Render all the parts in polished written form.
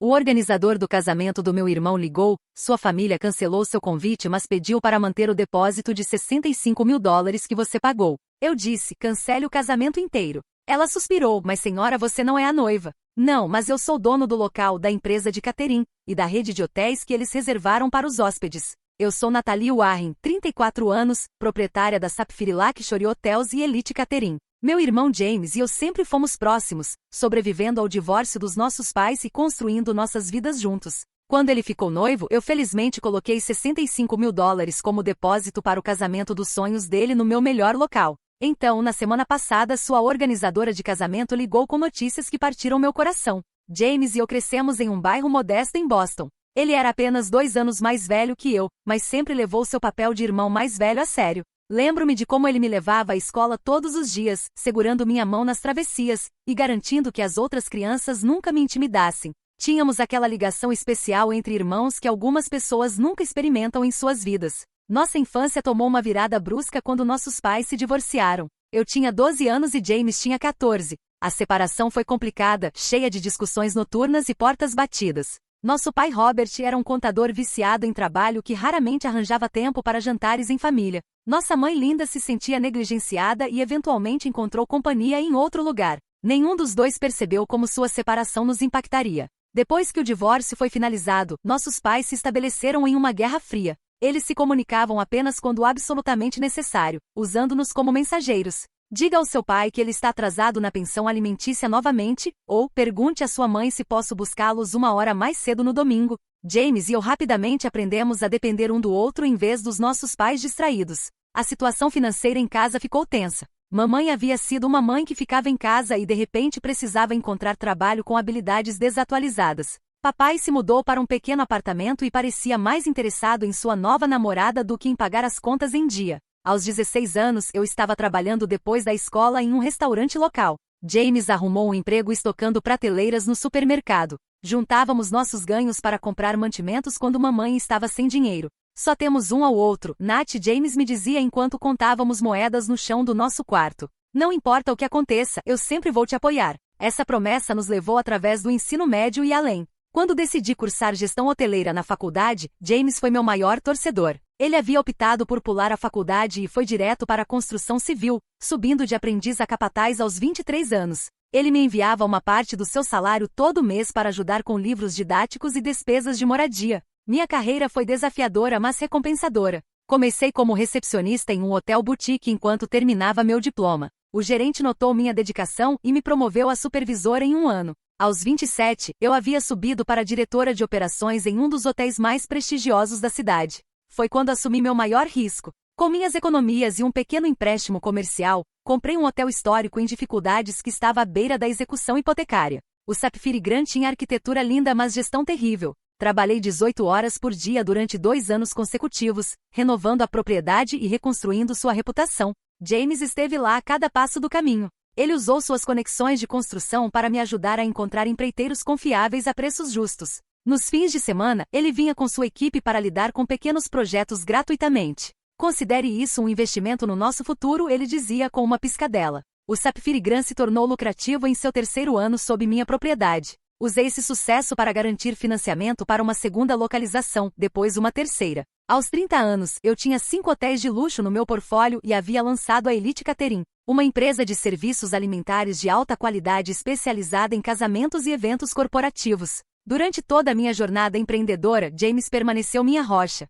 O organizador do casamento do meu irmão ligou, sua família cancelou seu convite mas pediu para manter o depósito de $65.000 que você pagou. Eu disse, cancele o casamento inteiro. Ela suspirou, mas senhora, você não é a noiva. Não, mas eu sou dono do local, da empresa de catering, e da rede de hotéis que eles reservaram para os hóspedes. Eu sou Nathalie Warren, 34 anos, proprietária da Sapphire Luxury Hotels e Elite Catering. Meu irmão James e eu sempre fomos próximos, sobrevivendo ao divórcio dos nossos pais e construindo nossas vidas juntos. Quando ele ficou noivo, eu felizmente coloquei $65.000 como depósito para o casamento dos sonhos dele no meu melhor local. Então, na semana passada, sua organizadora de casamento ligou com notícias que partiram meu coração. James e eu crescemos em um bairro modesto em Boston. Ele era apenas 2 anos mais velho que eu, mas sempre levou seu papel de irmão mais velho a sério. Lembro-me de como ele me levava à escola todos os dias, segurando minha mão nas travessias, e garantindo que as outras crianças nunca me intimidassem. Tínhamos aquela ligação especial entre irmãos que algumas pessoas nunca experimentam em suas vidas. Nossa infância tomou uma virada brusca quando nossos pais se divorciaram. Eu tinha 12 anos e James tinha 14. A separação foi complicada, cheia de discussões noturnas e portas batidas. Nosso pai Robert era um contador viciado em trabalho que raramente arranjava tempo para jantares em família. Nossa mãe Linda se sentia negligenciada e eventualmente encontrou companhia em outro lugar. Nenhum dos dois percebeu como sua separação nos impactaria. Depois que o divórcio foi finalizado, nossos pais se estabeleceram em uma guerra fria. Eles se comunicavam apenas quando absolutamente necessário, usando-nos como mensageiros. Diga ao seu pai que ele está atrasado na pensão alimentícia novamente, ou pergunte à sua mãe se posso buscá-los 1 hora mais cedo no domingo. James e eu rapidamente aprendemos a depender um do outro em vez dos nossos pais distraídos. A situação financeira em casa ficou tensa. Mamãe havia sido uma mãe que ficava em casa e de repente precisava encontrar trabalho com habilidades desatualizadas. Papai se mudou para um pequeno apartamento e parecia mais interessado em sua nova namorada do que em pagar as contas em dia. Aos 16 anos, eu estava trabalhando depois da escola em um restaurante local. James arrumou um emprego estocando prateleiras no supermercado. Juntávamos nossos ganhos para comprar mantimentos quando mamãe estava sem dinheiro. Só temos um ao outro, Nat, James me dizia enquanto contávamos moedas no chão do nosso quarto. Não importa o que aconteça, eu sempre vou te apoiar. Essa promessa nos levou através do ensino médio e além. Quando decidi cursar gestão hoteleira na faculdade, James foi meu maior torcedor. Ele havia optado por pular a faculdade e foi direto para a construção civil, subindo de aprendiz a capataz aos 23 anos. Ele me enviava uma parte do seu salário todo mês para ajudar com livros didáticos e despesas de moradia. Minha carreira foi desafiadora, mas recompensadora. Comecei como recepcionista em um hotel boutique enquanto terminava meu diploma. O gerente notou minha dedicação e me promoveu a supervisora em 1 ano. Aos 27, eu havia subido para diretora de operações em um dos hotéis mais prestigiosos da cidade. Foi quando assumi meu maior risco. Com minhas economias e um pequeno empréstimo comercial, comprei um hotel histórico em dificuldades que estava à beira da execução hipotecária. O Sapphire Grand tinha arquitetura linda, mas gestão terrível. Trabalhei 18 horas por dia durante 2 anos consecutivos, renovando a propriedade e reconstruindo sua reputação. James esteve lá a cada passo do caminho. Ele usou suas conexões de construção para me ajudar a encontrar empreiteiros confiáveis a preços justos. Nos fins de semana, ele vinha com sua equipe para lidar com pequenos projetos gratuitamente. Considere isso um investimento no nosso futuro, ele dizia com uma piscadela. O Sapphire Grand se tornou lucrativo em seu 3º ano sob minha propriedade. Usei esse sucesso para garantir financiamento para uma segunda localização, depois uma terceira. Aos 30 anos, eu tinha 5 hotéis de luxo no meu portfólio e havia lançado a Elite Catering, uma empresa de serviços alimentares de alta qualidade especializada em casamentos e eventos corporativos. Durante toda a minha jornada empreendedora, James permaneceu minha rocha.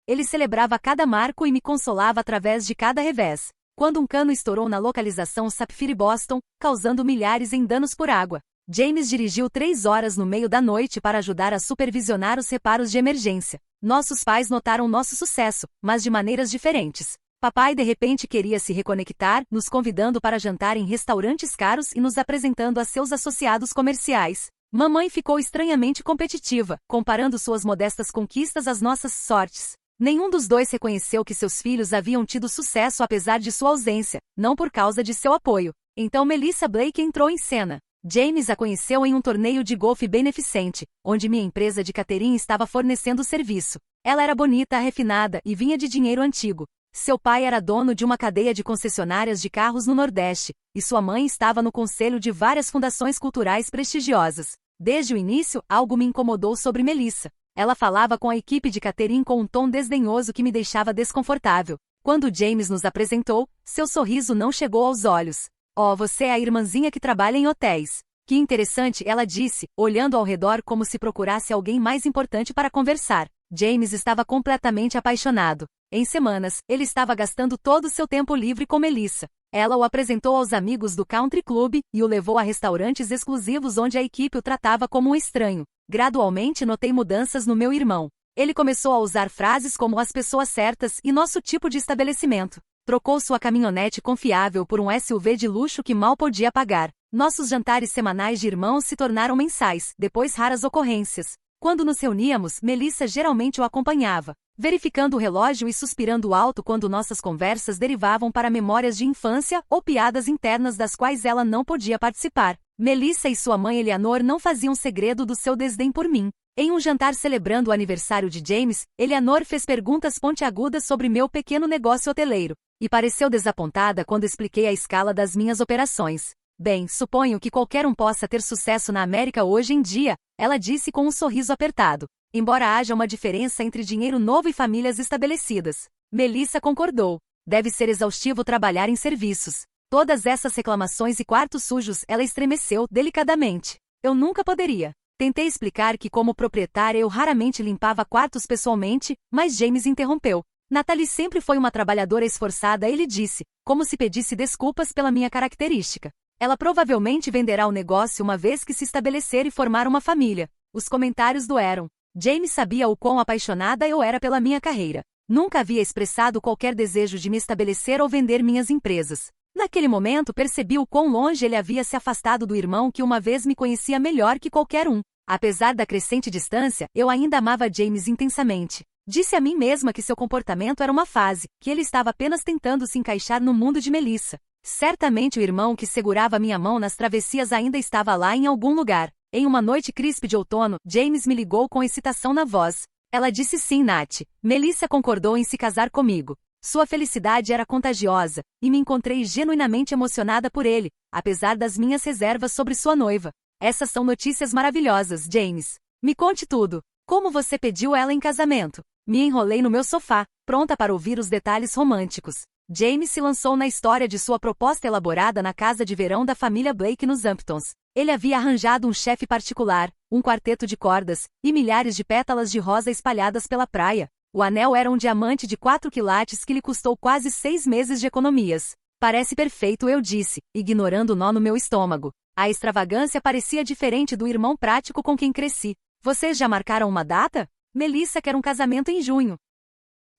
Ele celebrava cada marco e me consolava através de cada revés. Quando um cano estourou na localização Sapphire Boston, causando milhares em danos por água, James dirigiu 3 horas no meio da noite para ajudar a supervisionar os reparos de emergência. Nossos pais notaram nosso sucesso, mas de maneiras diferentes. Papai de repente queria se reconectar, nos convidando para jantar em restaurantes caros e nos apresentando a seus associados comerciais. Mamãe ficou estranhamente competitiva, comparando suas modestas conquistas às nossas sortes. Nenhum dos dois reconheceu que seus filhos haviam tido sucesso apesar de sua ausência, não por causa de seu apoio. Então Melissa Blake entrou em cena. James a conheceu em um torneio de golfe beneficente, onde minha empresa de catering estava fornecendo serviço. Ela era bonita, refinada e vinha de dinheiro antigo. Seu pai era dono de uma cadeia de concessionárias de carros no Nordeste, e sua mãe estava no conselho de várias fundações culturais prestigiosas. Desde o início, algo me incomodou sobre Melissa. Ela falava com a equipe de catering com um tom desdenhoso que me deixava desconfortável. Quando James nos apresentou, seu sorriso não chegou aos olhos. Oh, você é a irmãzinha que trabalha em hotéis. Que interessante, ela disse, olhando ao redor como se procurasse alguém mais importante para conversar. James estava completamente apaixonado. Em semanas, ele estava gastando todo o seu tempo livre com Melissa. Ela o apresentou aos amigos do country club e o levou a restaurantes exclusivos onde a equipe o tratava como um estranho. Gradualmente notei mudanças no meu irmão. Ele começou a usar frases como as pessoas certas e nosso tipo de estabelecimento. Trocou sua caminhonete confiável por um SUV de luxo que mal podia pagar. Nossos jantares semanais de irmãos se tornaram mensais, depois raras ocorrências. Quando nos reuníamos, Melissa geralmente o acompanhava, verificando o relógio e suspirando alto quando nossas conversas derivavam para memórias de infância ou piadas internas das quais ela não podia participar. Melissa e sua mãe Eleanor não faziam segredo do seu desdém por mim. Em um jantar celebrando o aniversário de James, Eleanor fez perguntas pontiagudas sobre meu pequeno negócio hoteleiro, e pareceu desapontada quando expliquei a escala das minhas operações. Bem, suponho que qualquer um possa ter sucesso na América hoje em dia, ela disse com um sorriso apertado. Embora haja uma diferença entre dinheiro novo e famílias estabelecidas. Melissa concordou. Deve ser exaustivo trabalhar em serviços. Todas essas reclamações e quartos sujos, ela estremeceu delicadamente. Eu nunca poderia. Tentei explicar que como proprietária eu raramente limpava quartos pessoalmente, mas James interrompeu. Natalie sempre foi uma trabalhadora esforçada, ele disse, como se pedisse desculpas pela minha característica. Ela provavelmente venderá o negócio uma vez que se estabelecer e formar uma família. Os comentários doeram. James sabia o quão apaixonada eu era pela minha carreira. Nunca havia expressado qualquer desejo de me estabelecer ou vender minhas empresas. Naquele momento percebi o quão longe ele havia se afastado do irmão que uma vez me conhecia melhor que qualquer um. Apesar da crescente distância, eu ainda amava James intensamente. Disse a mim mesma que seu comportamento era uma fase, que ele estava apenas tentando se encaixar no mundo de Melissa. Certamente o irmão que segurava minha mão nas travessias ainda estava lá em algum lugar. Em uma noite crispe de outono, James me ligou com excitação na voz. Ela disse sim, Nath. Melissa concordou em se casar comigo. Sua felicidade era contagiosa, e me encontrei genuinamente emocionada por ele, apesar das minhas reservas sobre sua noiva. Essas são notícias maravilhosas, James. Me conte tudo. Como você pediu ela em casamento? Me enrolei no meu sofá, pronta para ouvir os detalhes românticos. James se lançou na história de sua proposta elaborada na casa de verão da família Blake nos Hamptons. Ele havia arranjado um chefe particular, um quarteto de cordas, e milhares de pétalas de rosa espalhadas pela praia. O anel era um diamante de 4 quilates que lhe custou quase 6 meses de economias. Parece perfeito, eu disse, ignorando o nó no meu estômago. A extravagância parecia diferente do irmão prático com quem cresci. Vocês já marcaram uma data? Melissa quer um casamento em junho.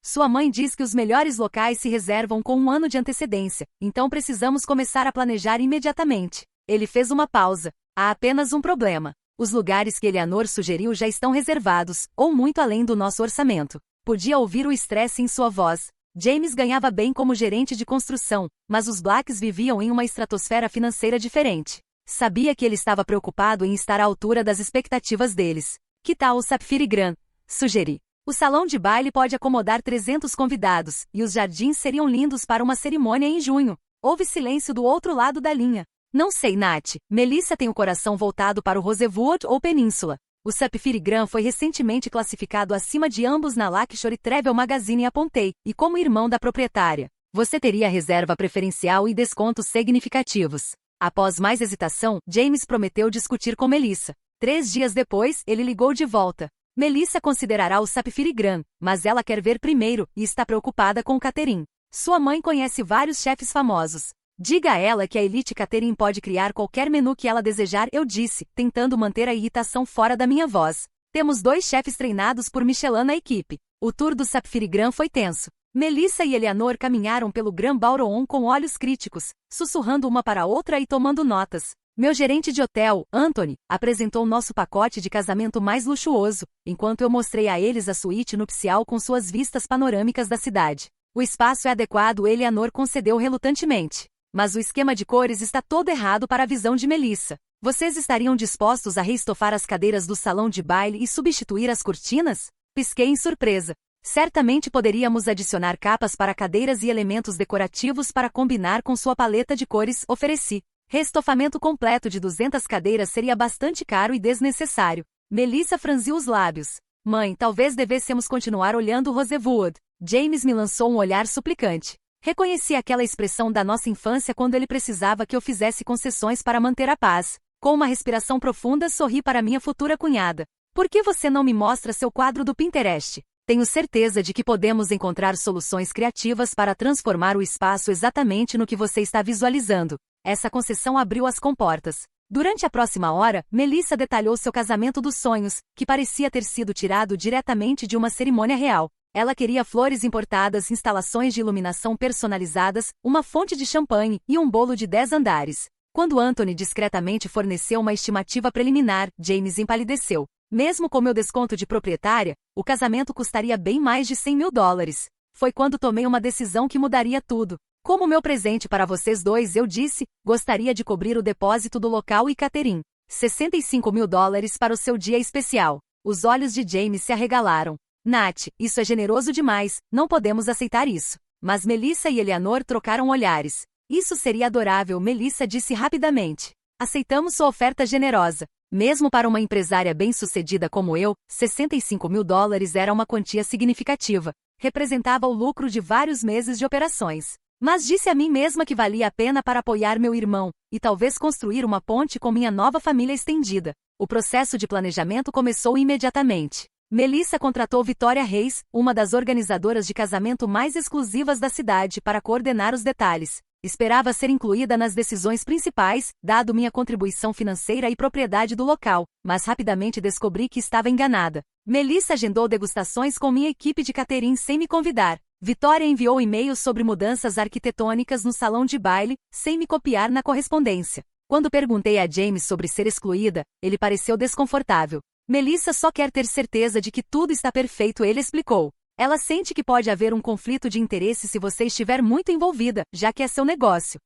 Sua mãe diz que os melhores locais se reservam com um ano de antecedência, então precisamos começar a planejar imediatamente. Ele fez uma pausa. Há apenas um problema. Os lugares que Eleanor sugeriu já estão reservados, ou muito além do nosso orçamento. Podia ouvir o estresse em sua voz. James ganhava bem como gerente de construção, mas os Blacks viviam em uma estratosfera financeira diferente. Sabia que ele estava preocupado em estar à altura das expectativas deles. Que tal o Sapphire Grand? Sugeri. O salão de baile pode acomodar 300 convidados, e os jardins seriam lindos para uma cerimônia em junho. Houve silêncio do outro lado da linha. Não sei, Nath. Melissa tem o coração voltado para o Rosewood ou Península. O Sapphire Grand foi recentemente classificado acima de ambos na Luxury Travel Magazine e apontei, e como irmão da proprietária, você teria reserva preferencial e descontos significativos. Após mais hesitação, James prometeu discutir com Melissa. 3 dias depois, ele ligou de volta. Melissa considerará o Sapphire Grand, mas ela quer ver primeiro e está preocupada com o catering. Sua mãe conhece vários chefes famosos. Diga a ela que a Elite Catering pode criar qualquer menu que ela desejar, eu disse, tentando manter a irritação fora da minha voz. Temos 2 chefes treinados por Michelin na equipe. O tour do Sapphire Grand foi tenso. Melissa e Eleanor caminharam pelo Grand Ballroom com olhos críticos, sussurrando uma para a outra e tomando notas. Meu gerente de hotel, Anthony, apresentou nosso pacote de casamento mais luxuoso, enquanto eu mostrei a eles a suíte nupcial com suas vistas panorâmicas da cidade. O espaço é adequado, Eleanor concedeu relutantemente. Mas o esquema de cores está todo errado para a visão de Melissa. Vocês estariam dispostos a reestofar as cadeiras do salão de baile e substituir as cortinas? Pisquei em surpresa. Certamente poderíamos adicionar capas para cadeiras e elementos decorativos para combinar com sua paleta de cores, ofereci. Reestofamento completo de 200 cadeiras seria bastante caro e desnecessário. Melissa franziu os lábios. Mãe, talvez devêssemos continuar olhando Rosewood. James me lançou um olhar suplicante. Reconheci aquela expressão da nossa infância quando ele precisava que eu fizesse concessões para manter a paz. Com uma respiração profunda, sorri para minha futura cunhada. Por que você não me mostra seu quadro do Pinterest? Tenho certeza de que podemos encontrar soluções criativas para transformar o espaço exatamente no que você está visualizando. Essa concessão abriu as comportas. Durante a próxima hora, Melissa detalhou seu casamento dos sonhos, que parecia ter sido tirado diretamente de uma cerimônia real. Ela queria flores importadas, instalações de iluminação personalizadas, uma fonte de champanhe e um bolo de 10 andares. Quando Anthony discretamente forneceu uma estimativa preliminar, James empalideceu. Mesmo com meu desconto de proprietária, o casamento custaria bem mais de 100 mil dólares. Foi quando tomei uma decisão que mudaria tudo. Como meu presente para vocês dois, eu disse, gostaria de cobrir o depósito do local e catering. 65 mil dólares para o seu dia especial. Os olhos de James se arregalaram. Nath, isso é generoso demais, não podemos aceitar isso. Mas Melissa e Eleanor trocaram olhares. Isso seria adorável, Melissa disse rapidamente. Aceitamos sua oferta generosa. Mesmo para uma empresária bem-sucedida como eu, 65 mil dólares era uma quantia significativa. Representava o lucro de vários meses de operações. Mas disse a mim mesma que valia a pena para apoiar meu irmão, e talvez construir uma ponte com minha nova família estendida. O processo de planejamento começou imediatamente. Melissa contratou Vitória Reis, uma das organizadoras de casamento mais exclusivas da cidade, para coordenar os detalhes. Esperava ser incluída nas decisões principais, dado minha contribuição financeira e propriedade do local, mas rapidamente descobri que estava enganada. Melissa agendou degustações com minha equipe de catering sem me convidar. Vitória enviou e-mails sobre mudanças arquitetônicas no salão de baile, sem me copiar na correspondência. Quando perguntei a James sobre ser excluída, ele pareceu desconfortável. Melissa só quer ter certeza de que tudo está perfeito, ele explicou. Ela sente que pode haver um conflito de interesse se você estiver muito envolvida, já que é seu negócio.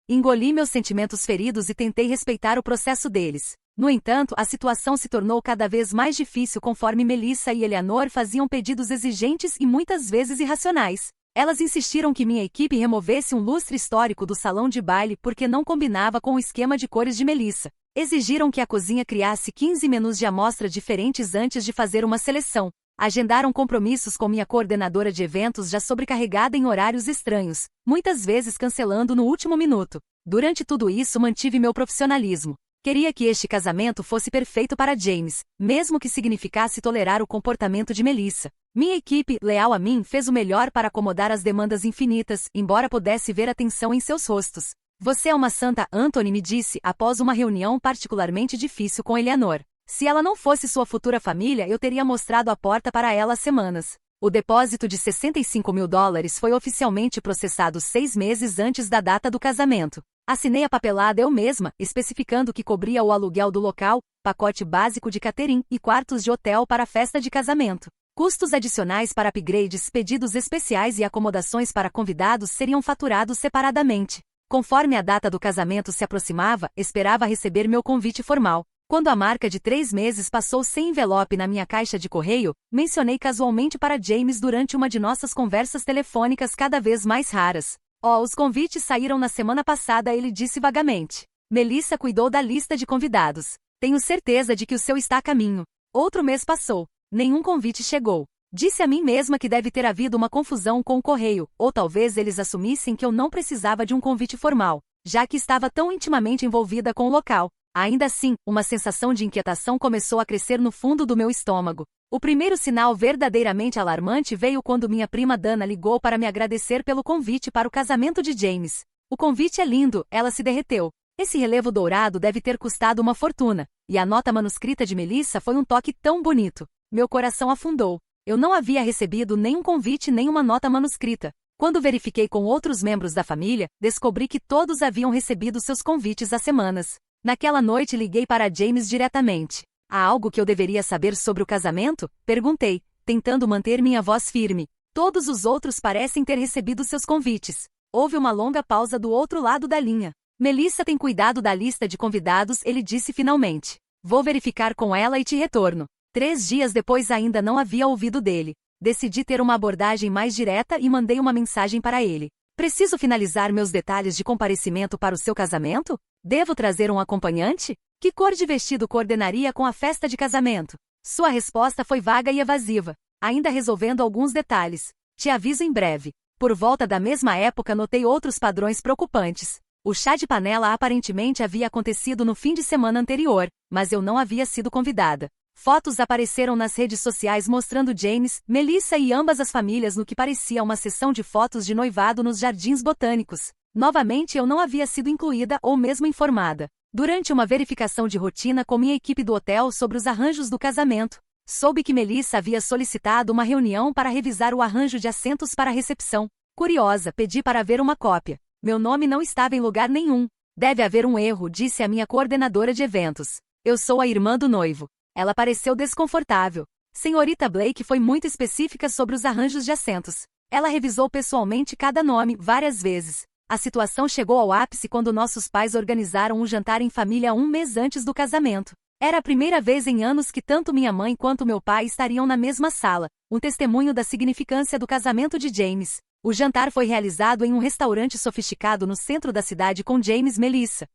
Engoli meus sentimentos feridos e tentei respeitar o processo deles. No entanto, a situação se tornou cada vez mais difícil conforme Melissa e Eleanor faziam pedidos exigentes e muitas vezes irracionais. Elas insistiram que minha equipe removesse um lustre histórico do salão de baile porque não combinava com o esquema de cores de Melissa. Exigiram que a cozinha criasse 15 menus de amostra diferentes antes de fazer uma seleção. Agendaram compromissos com minha coordenadora de eventos já sobrecarregada em horários estranhos, muitas vezes cancelando no último minuto. Durante tudo isso mantive meu profissionalismo. Queria que este casamento fosse perfeito para James, mesmo que significasse tolerar o comportamento de Melissa. Minha equipe, leal a mim, fez o melhor para acomodar as demandas infinitas, embora pudesse ver a tensão em seus rostos. Você é uma santa, Anthony me disse após uma reunião particularmente difícil com Eleanor. Se ela não fosse sua futura família, eu teria mostrado a porta para ela há semanas. O depósito de 65 mil dólares foi oficialmente processado 6 meses antes da data do casamento. Assinei a papelada eu mesma, especificando que cobria o aluguel do local, pacote básico de catering e quartos de hotel para a festa de casamento. Custos adicionais para upgrades, pedidos especiais e acomodações para convidados seriam faturados separadamente. Conforme a data do casamento se aproximava, esperava receber meu convite formal. Quando a marca de 3 meses passou sem envelope na minha caixa de correio, mencionei casualmente para James durante uma de nossas conversas telefônicas cada vez mais raras. Os convites saíram na semana passada, ele disse vagamente. Melissa cuidou da lista de convidados. Tenho certeza de que o seu está a caminho. Outro mês passou. Nenhum convite chegou. Disse a mim mesma que deve ter havido uma confusão com o correio, ou talvez eles assumissem que eu não precisava de um convite formal, já que estava tão intimamente envolvida com o local. Ainda assim, uma sensação de inquietação começou a crescer no fundo do meu estômago. O primeiro sinal verdadeiramente alarmante veio quando minha prima Dana ligou para me agradecer pelo convite para o casamento de James. O convite é lindo, ela se derreteu. Esse relevo dourado deve ter custado uma fortuna, e a nota manuscrita de Melissa foi um toque tão bonito. Meu coração afundou. Eu não havia recebido nenhum convite nem uma nota manuscrita. Quando verifiquei com outros membros da família, descobri que todos haviam recebido seus convites há semanas. Naquela noite liguei para James diretamente. Há algo que eu deveria saber sobre o casamento? Perguntei, tentando manter minha voz firme. Todos os outros parecem ter recebido seus convites. Houve uma longa pausa do outro lado da linha. Melissa tem cuidado da lista de convidados, ele disse finalmente. Vou verificar com ela e te retorno. 3 dias depois ainda não havia ouvido dele. Decidi ter uma abordagem mais direta e mandei uma mensagem para ele. Preciso finalizar meus detalhes de comparecimento para o seu casamento? Devo trazer um acompanhante? Que cor de vestido coordenaria com a festa de casamento? Sua resposta foi vaga e evasiva, ainda resolvendo alguns detalhes. Te aviso em breve. Por volta da mesma época notei outros padrões preocupantes. O chá de panela aparentemente havia acontecido no fim de semana anterior, mas eu não havia sido convidada. Fotos apareceram nas redes sociais mostrando James, Melissa e ambas as famílias no que parecia uma sessão de fotos de noivado nos Jardins Botânicos. Novamente eu não havia sido incluída ou mesmo informada. Durante uma verificação de rotina com minha equipe do hotel sobre os arranjos do casamento, soube que Melissa havia solicitado uma reunião para revisar o arranjo de assentos para a recepção. Curiosa, pedi para ver uma cópia. Meu nome não estava em lugar nenhum. Deve haver um erro, disse a minha coordenadora de eventos. Eu sou a irmã do noivo. Ela pareceu desconfortável. Senhorita Blake foi muito específica sobre os arranjos de assentos. Ela revisou pessoalmente cada nome várias vezes. A situação chegou ao ápice quando nossos pais organizaram um jantar em família um mês antes do casamento. Era a primeira vez em anos que tanto minha mãe quanto meu pai estariam na mesma sala, um testemunho da significância do casamento de James. O jantar foi realizado em um restaurante sofisticado no centro da cidade com James e Melissa.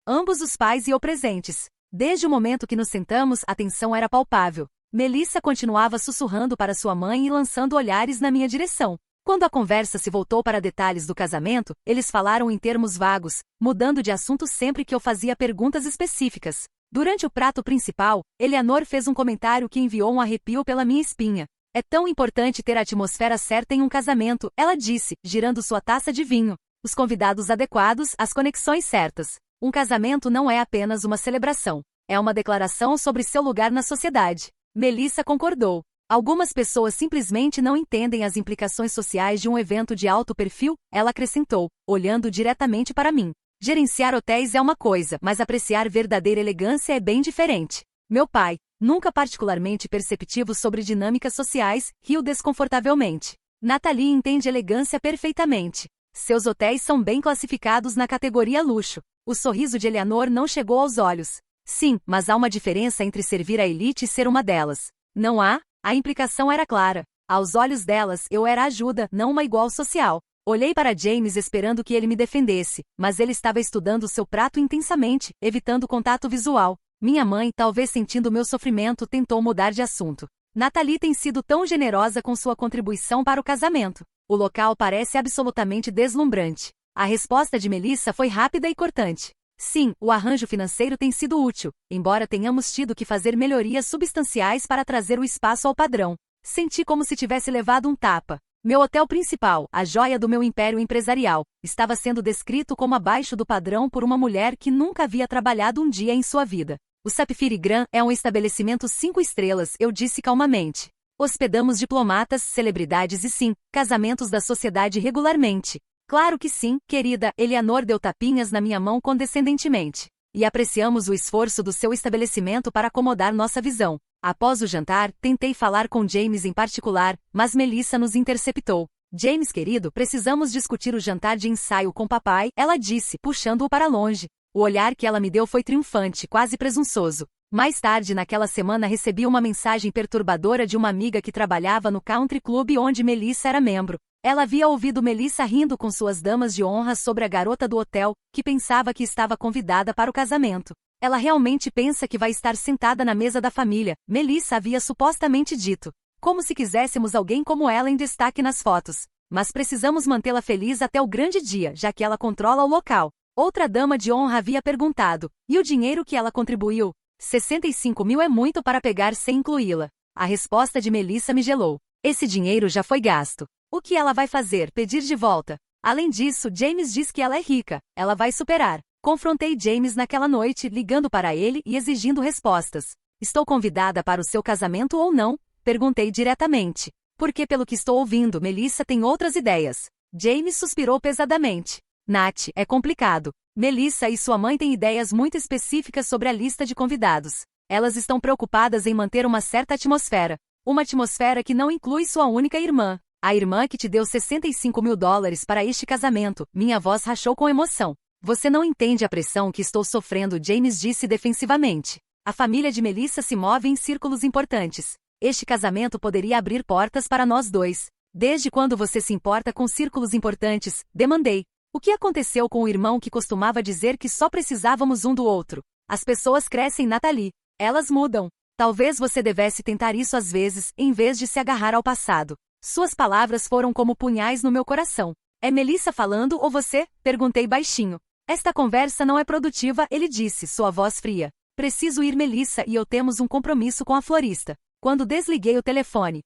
Ambos os pais e eu presentes. Desde o momento que nos sentamos, a tensão era palpável. Melissa continuava sussurrando para sua mãe e lançando olhares na minha direção. Quando a conversa se voltou para detalhes do casamento, eles falaram em termos vagos, mudando de assunto sempre que eu fazia perguntas específicas. Durante o prato principal, Eleanor fez um comentário que enviou um arrepio pela minha espinha. É tão importante ter a atmosfera certa em um casamento, ela disse, girando sua taça de vinho. Os convidados adequados, as conexões certas. Um casamento não é apenas uma celebração. É uma declaração sobre seu lugar na sociedade. Melissa concordou. Algumas pessoas simplesmente não entendem as implicações sociais de um evento de alto perfil, ela acrescentou, olhando diretamente para mim. Gerenciar hotéis é uma coisa, mas apreciar verdadeira elegância é bem diferente. Meu pai, nunca particularmente perceptivo sobre dinâmicas sociais, riu desconfortavelmente. Natalie entende elegância perfeitamente. Seus hotéis são bem classificados na categoria luxo. O sorriso de Eleanor não chegou aos olhos. Sim, mas há uma diferença entre servir a elite e ser uma delas. Não há? A implicação era clara. Aos olhos delas, eu era ajuda, não uma igual social. Olhei para James esperando que ele me defendesse, mas ele estava estudando seu prato intensamente, evitando contato visual. Minha mãe, talvez sentindo meu sofrimento, tentou mudar de assunto. Natalie tem sido tão generosa com sua contribuição para o casamento. O local parece absolutamente deslumbrante. A resposta de Melissa foi rápida e cortante. Sim, o arranjo financeiro tem sido útil, embora tenhamos tido que fazer melhorias substanciais para trazer o espaço ao padrão. Senti como se tivesse levado um tapa. Meu hotel principal, a joia do meu império empresarial, estava sendo descrito como abaixo do padrão por uma mulher que nunca havia trabalhado um dia em sua vida. O Sapphire Grand é um estabelecimento 5 estrelas, eu disse calmamente. Hospedamos diplomatas, celebridades e sim, casamentos da sociedade regularmente. Claro que sim, querida, Eleanor deu tapinhas na minha mão condescendentemente. E apreciamos o esforço do seu estabelecimento para acomodar nossa visão. Após o jantar, tentei falar com James em particular, mas Melissa nos interceptou. James querido, precisamos discutir o jantar de ensaio com papai, ela disse, puxando-o para longe. O olhar que ela me deu foi triunfante, quase presunçoso. Mais tarde naquela semana recebi uma mensagem perturbadora de uma amiga que trabalhava no country club onde Melissa era membro. Ela havia ouvido Melissa rindo com suas damas de honra sobre a garota do hotel, que pensava que estava convidada para o casamento. Ela realmente pensa que vai estar sentada na mesa da família, Melissa havia supostamente dito. Como se quiséssemos alguém como ela em destaque nas fotos. Mas precisamos mantê-la feliz até o grande dia, já que ela controla o local. Outra dama de honra havia perguntado, e o dinheiro que ela contribuiu? 65 mil é muito para pegar sem incluí-la. A resposta de Melissa me gelou. Esse dinheiro já foi gasto. O que ela vai fazer? Pedir de volta? Além disso, James diz que ela é rica. Ela vai superar. Confrontei James naquela noite, ligando para ele e exigindo respostas. Estou convidada para o seu casamento ou não? Perguntei diretamente. Porque pelo que estou ouvindo, Melissa tem outras ideias. James suspirou pesadamente. Nath, é complicado. Melissa e sua mãe têm ideias muito específicas sobre a lista de convidados. Elas estão preocupadas em manter uma certa atmosfera. Uma atmosfera que não inclui sua única irmã. A irmã que te deu 65 mil dólares para este casamento. Minha voz rachou com emoção. Você não entende a pressão que estou sofrendo, James disse defensivamente. A família de Melissa se move em círculos importantes. Este casamento poderia abrir portas para nós dois. Desde quando você se importa com círculos importantes? Demandei. O que aconteceu com o irmão que costumava dizer que só precisávamos um do outro? As pessoas crescem, Nathalie. Elas mudam. Talvez você devesse tentar isso às vezes, em vez de se agarrar ao passado. Suas palavras foram como punhais no meu coração. É Melissa falando ou você? Perguntei baixinho. Esta conversa não é produtiva, ele disse, sua voz fria. Preciso ir, Melissa, e eu temos um compromisso com a florista. Quando desliguei o telefone,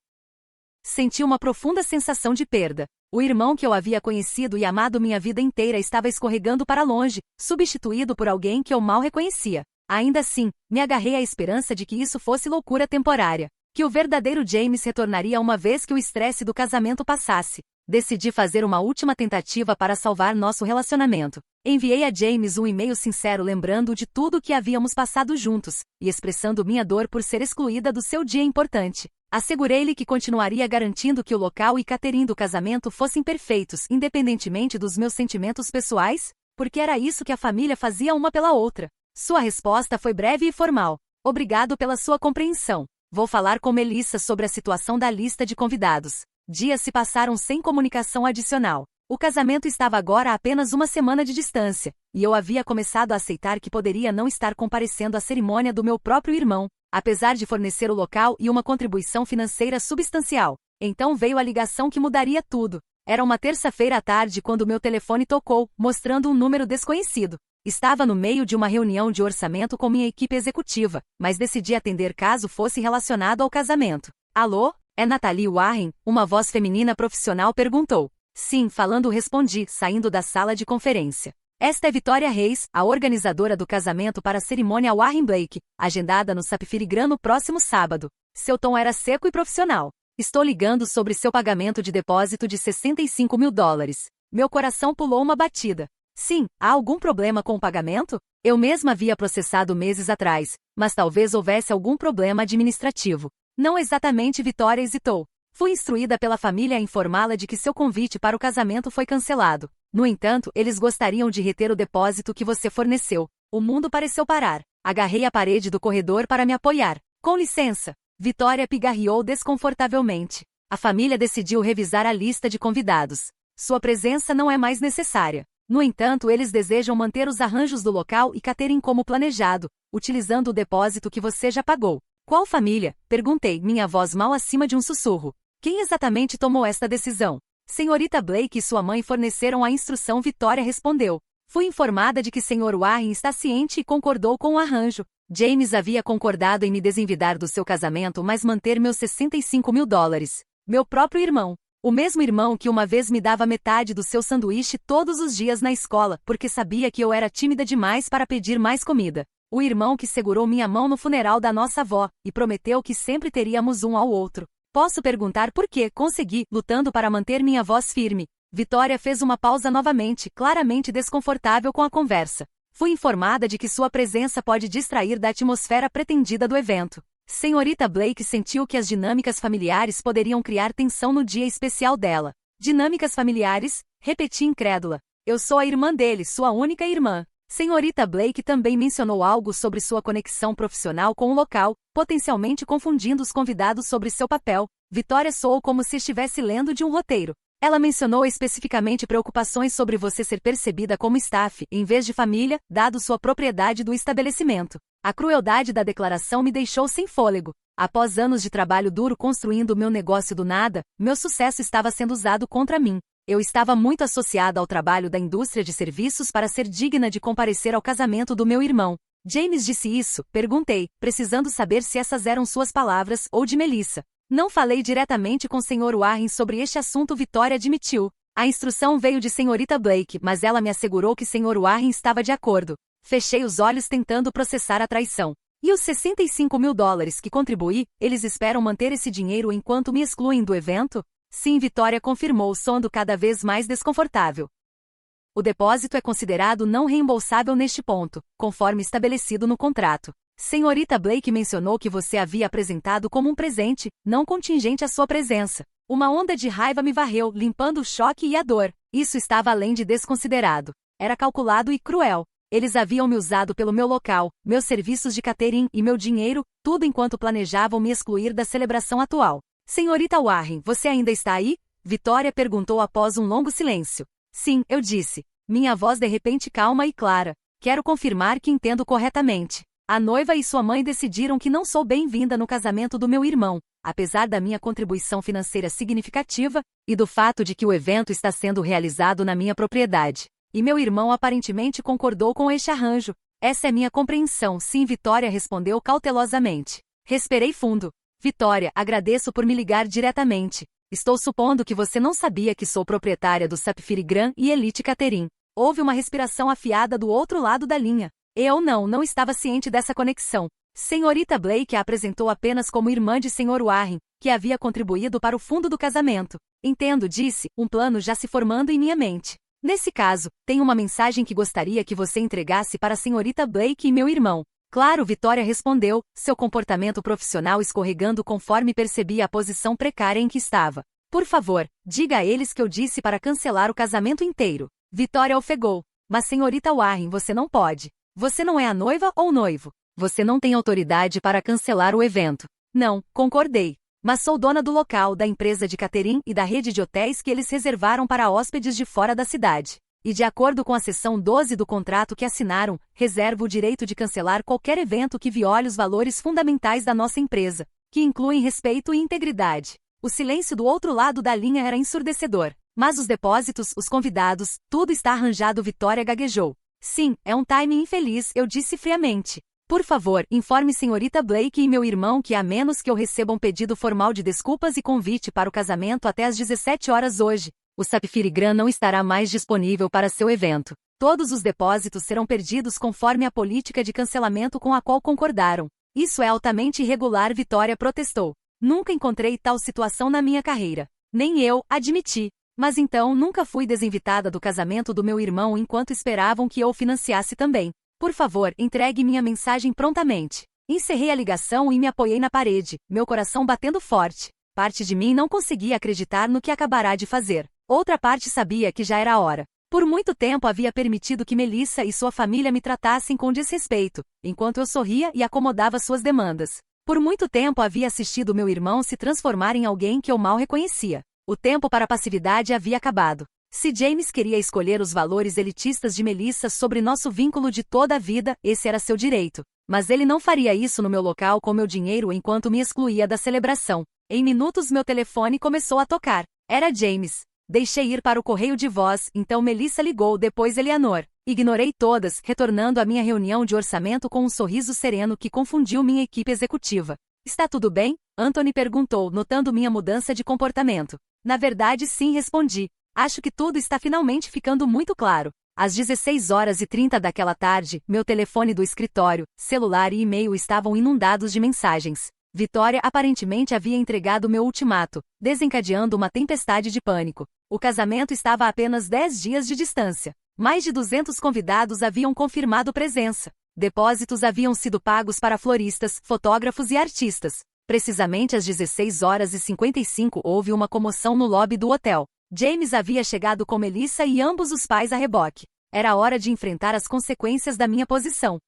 senti uma profunda sensação de perda. O irmão que eu havia conhecido e amado minha vida inteira estava escorregando para longe, substituído por alguém que eu mal reconhecia. Ainda assim, me agarrei à esperança de que isso fosse loucura temporária, que o verdadeiro James retornaria uma vez que o estresse do casamento passasse. Decidi fazer uma última tentativa para salvar nosso relacionamento. Enviei a James um e-mail sincero lembrando de tudo o que havíamos passado juntos, e expressando minha dor por ser excluída do seu dia importante. Assegurei-lhe que continuaria garantindo que o local e catering do casamento fossem perfeitos, independentemente dos meus sentimentos pessoais, porque era isso que a família fazia uma pela outra. Sua resposta foi breve e formal. Obrigado pela sua compreensão. Vou falar com Melissa sobre a situação da lista de convidados. Dias se passaram sem comunicação adicional. O casamento estava agora a apenas uma semana de distância, e eu havia começado a aceitar que poderia não estar comparecendo à cerimônia do meu próprio irmão, apesar de fornecer o local e uma contribuição financeira substancial. Então veio a ligação que mudaria tudo. Era uma terça-feira à tarde quando meu telefone tocou, mostrando um número desconhecido. Estava no meio de uma reunião de orçamento com minha equipe executiva, mas decidi atender caso fosse relacionado ao casamento. Alô? É Nathalie Warren? Uma voz feminina profissional perguntou. Sim, falando respondi, saindo da sala de conferência. Esta é Vitória Reis, a organizadora do casamento para a cerimônia Warren Blake, agendada no Sapphire Grand no próximo sábado. Seu tom era seco e profissional. Estou ligando sobre seu pagamento de depósito de $65 mil. Meu coração pulou uma batida. Sim, há algum problema com o pagamento? Eu mesma havia processado meses atrás, mas talvez houvesse algum problema administrativo. Não exatamente, Vitória hesitou. Fui instruída pela família a informá-la de que seu convite para o casamento foi cancelado. No entanto, eles gostariam de reter o depósito que você forneceu. O mundo pareceu parar. Agarrei a parede do corredor para me apoiar. Com licença. Vitória pigarreou desconfortavelmente. A família decidiu revisar a lista de convidados. Sua presença não é mais necessária. No entanto, eles desejam manter os arranjos do local e catering como planejado, utilizando o depósito que você já pagou. Qual família? Perguntei, minha voz mal acima de um sussurro. Quem exatamente tomou esta decisão? Senhorita Blake e sua mãe forneceram a instrução, Vitória respondeu. Fui informada de que Sr. Warren está ciente e concordou com o arranjo. James havia concordado em me desenvidar do seu casamento, mas manter meus $65 mil. Meu próprio irmão. O mesmo irmão que uma vez me dava metade do seu sanduíche todos os dias na escola, porque sabia que eu era tímida demais para pedir mais comida. O irmão que segurou minha mão no funeral da nossa avó, e prometeu que sempre teríamos um ao outro. Posso perguntar por que consegui, lutando para manter minha voz firme. Vitória fez uma pausa novamente, claramente desconfortável com a conversa. Fui informada de que sua presença pode distrair da atmosfera pretendida do evento. Senhorita Blake sentiu que as dinâmicas familiares poderiam criar tensão no dia especial dela. Dinâmicas familiares? Repeti incrédula. Eu sou a irmã dele, sua única irmã. Senhorita Blake também mencionou algo sobre sua conexão profissional com o local, potencialmente confundindo os convidados sobre seu papel. Vitória soou como se estivesse lendo de um roteiro. Ela mencionou especificamente preocupações sobre você ser percebida como staff, em vez de família, dado sua propriedade do estabelecimento. A crueldade da declaração me deixou sem fôlego. Após anos de trabalho duro construindo meu negócio do nada, meu sucesso estava sendo usado contra mim. Eu estava muito associada ao trabalho da indústria de serviços para ser digna de comparecer ao casamento do meu irmão. James disse isso? Perguntei, precisando saber se essas eram suas palavras ou de Melissa. Não falei diretamente com Sr. Warren sobre este assunto, Vitória admitiu. A instrução veio de Senhorita Blake, mas ela me assegurou que Sr. Warren estava de acordo. Fechei os olhos tentando processar a traição. E os $65 mil que contribuí, eles esperam manter esse dinheiro enquanto me excluem do evento? Sim, Vitória confirmou, soando cada vez mais desconfortável. O depósito é considerado não reembolsável neste ponto, conforme estabelecido no contrato. Senhorita Blake mencionou que você havia apresentado como um presente, não contingente à sua presença. Uma onda de raiva me varreu, limpando o choque e a dor. Isso estava além de desconsiderado. Era calculado e cruel. Eles haviam me usado pelo meu local, meus serviços de catering e meu dinheiro, tudo enquanto planejavam me excluir da celebração atual. Senhorita Warren, você ainda está aí? Vitória perguntou após um longo silêncio. Sim, eu disse. Minha voz de repente calma e clara. Quero confirmar que entendo corretamente. A noiva e sua mãe decidiram que não sou bem-vinda no casamento do meu irmão, apesar da minha contribuição financeira significativa, e do fato de que o evento está sendo realizado na minha propriedade. E meu irmão aparentemente concordou com este arranjo. Essa é minha compreensão, sim, Vitória respondeu cautelosamente. Respirei fundo. Vitória, agradeço por me ligar diretamente. Estou supondo que você não sabia que sou proprietária do Sapphire Grand e Elite Catering. Houve uma respiração afiada do outro lado da linha. Eu não estava ciente dessa conexão. Senhorita Blake a apresentou apenas como irmã de Sr. Warren, que havia contribuído para o fundo do casamento. Entendo, disse, um plano já se formando em minha mente. Nesse caso, tenho uma mensagem que gostaria que você entregasse para a senhorita Blake e meu irmão. Claro, Vitória respondeu, seu comportamento profissional escorregando conforme percebia a posição precária em que estava. Por favor, diga a eles que eu disse para cancelar o casamento inteiro. Vitória ofegou. Mas senhorita Warren, você não pode. Você não é a noiva ou noivo. Você não tem autoridade para cancelar o evento. Não, concordei. Mas sou dona do local, da empresa de catering e da rede de hotéis que eles reservaram para hóspedes de fora da cidade. E de acordo com a seção 12 do contrato que assinaram, reservo o direito de cancelar qualquer evento que viole os valores fundamentais da nossa empresa, que incluem respeito e integridade. O silêncio do outro lado da linha era ensurdecedor. Mas os depósitos, os convidados, tudo está arranjado, Vitória gaguejou. Sim, é um timing infeliz, eu disse friamente. Por favor, informe senhorita Blake e meu irmão que a menos que eu receba um pedido formal de desculpas e convite para o casamento até às 17 horas hoje, o Sapphire Grand não estará mais disponível para seu evento. Todos os depósitos serão perdidos conforme a política de cancelamento com a qual concordaram. Isso é altamente irregular, Vitória protestou. Nunca encontrei tal situação na minha carreira. Nem eu, admiti. Mas então nunca fui desinvitada do casamento do meu irmão enquanto esperavam que eu o financiasse também. Por favor, entregue minha mensagem prontamente. Encerrei a ligação e me apoiei na parede, meu coração batendo forte. Parte de mim não conseguia acreditar no que acabará de fazer. Outra parte sabia que já era a hora. Por muito tempo havia permitido que Melissa e sua família me tratassem com desrespeito, enquanto eu sorria e acomodava suas demandas. Por muito tempo havia assistido meu irmão se transformar em alguém que eu mal reconhecia. O tempo para a passividade havia acabado. Se James queria escolher os valores elitistas de Melissa sobre nosso vínculo de toda a vida, esse era seu direito. Mas ele não faria isso no meu local com meu dinheiro enquanto me excluía da celebração. Em minutos meu telefone começou a tocar. Era James. Deixei ir para o correio de voz, então Melissa ligou, depois Eleanor. Ignorei todas, retornando à minha reunião de orçamento com um sorriso sereno que confundiu minha equipe executiva. Está tudo bem? Anthony perguntou, notando minha mudança de comportamento. Na verdade, sim, respondi. Acho que tudo está finalmente ficando muito claro. Às 16h30 daquela tarde, meu telefone do escritório, celular e e-mail estavam inundados de mensagens. Vitória aparentemente havia entregado meu ultimato, desencadeando uma tempestade de pânico. O casamento estava a apenas 10 dias de distância. Mais de 200 convidados haviam confirmado presença. Depósitos haviam sido pagos para floristas, fotógrafos e artistas. Precisamente às 16h55 houve uma comoção no lobby do hotel. James havia chegado com Melissa e ambos os pais a reboque. Era hora de enfrentar as consequências da minha posição.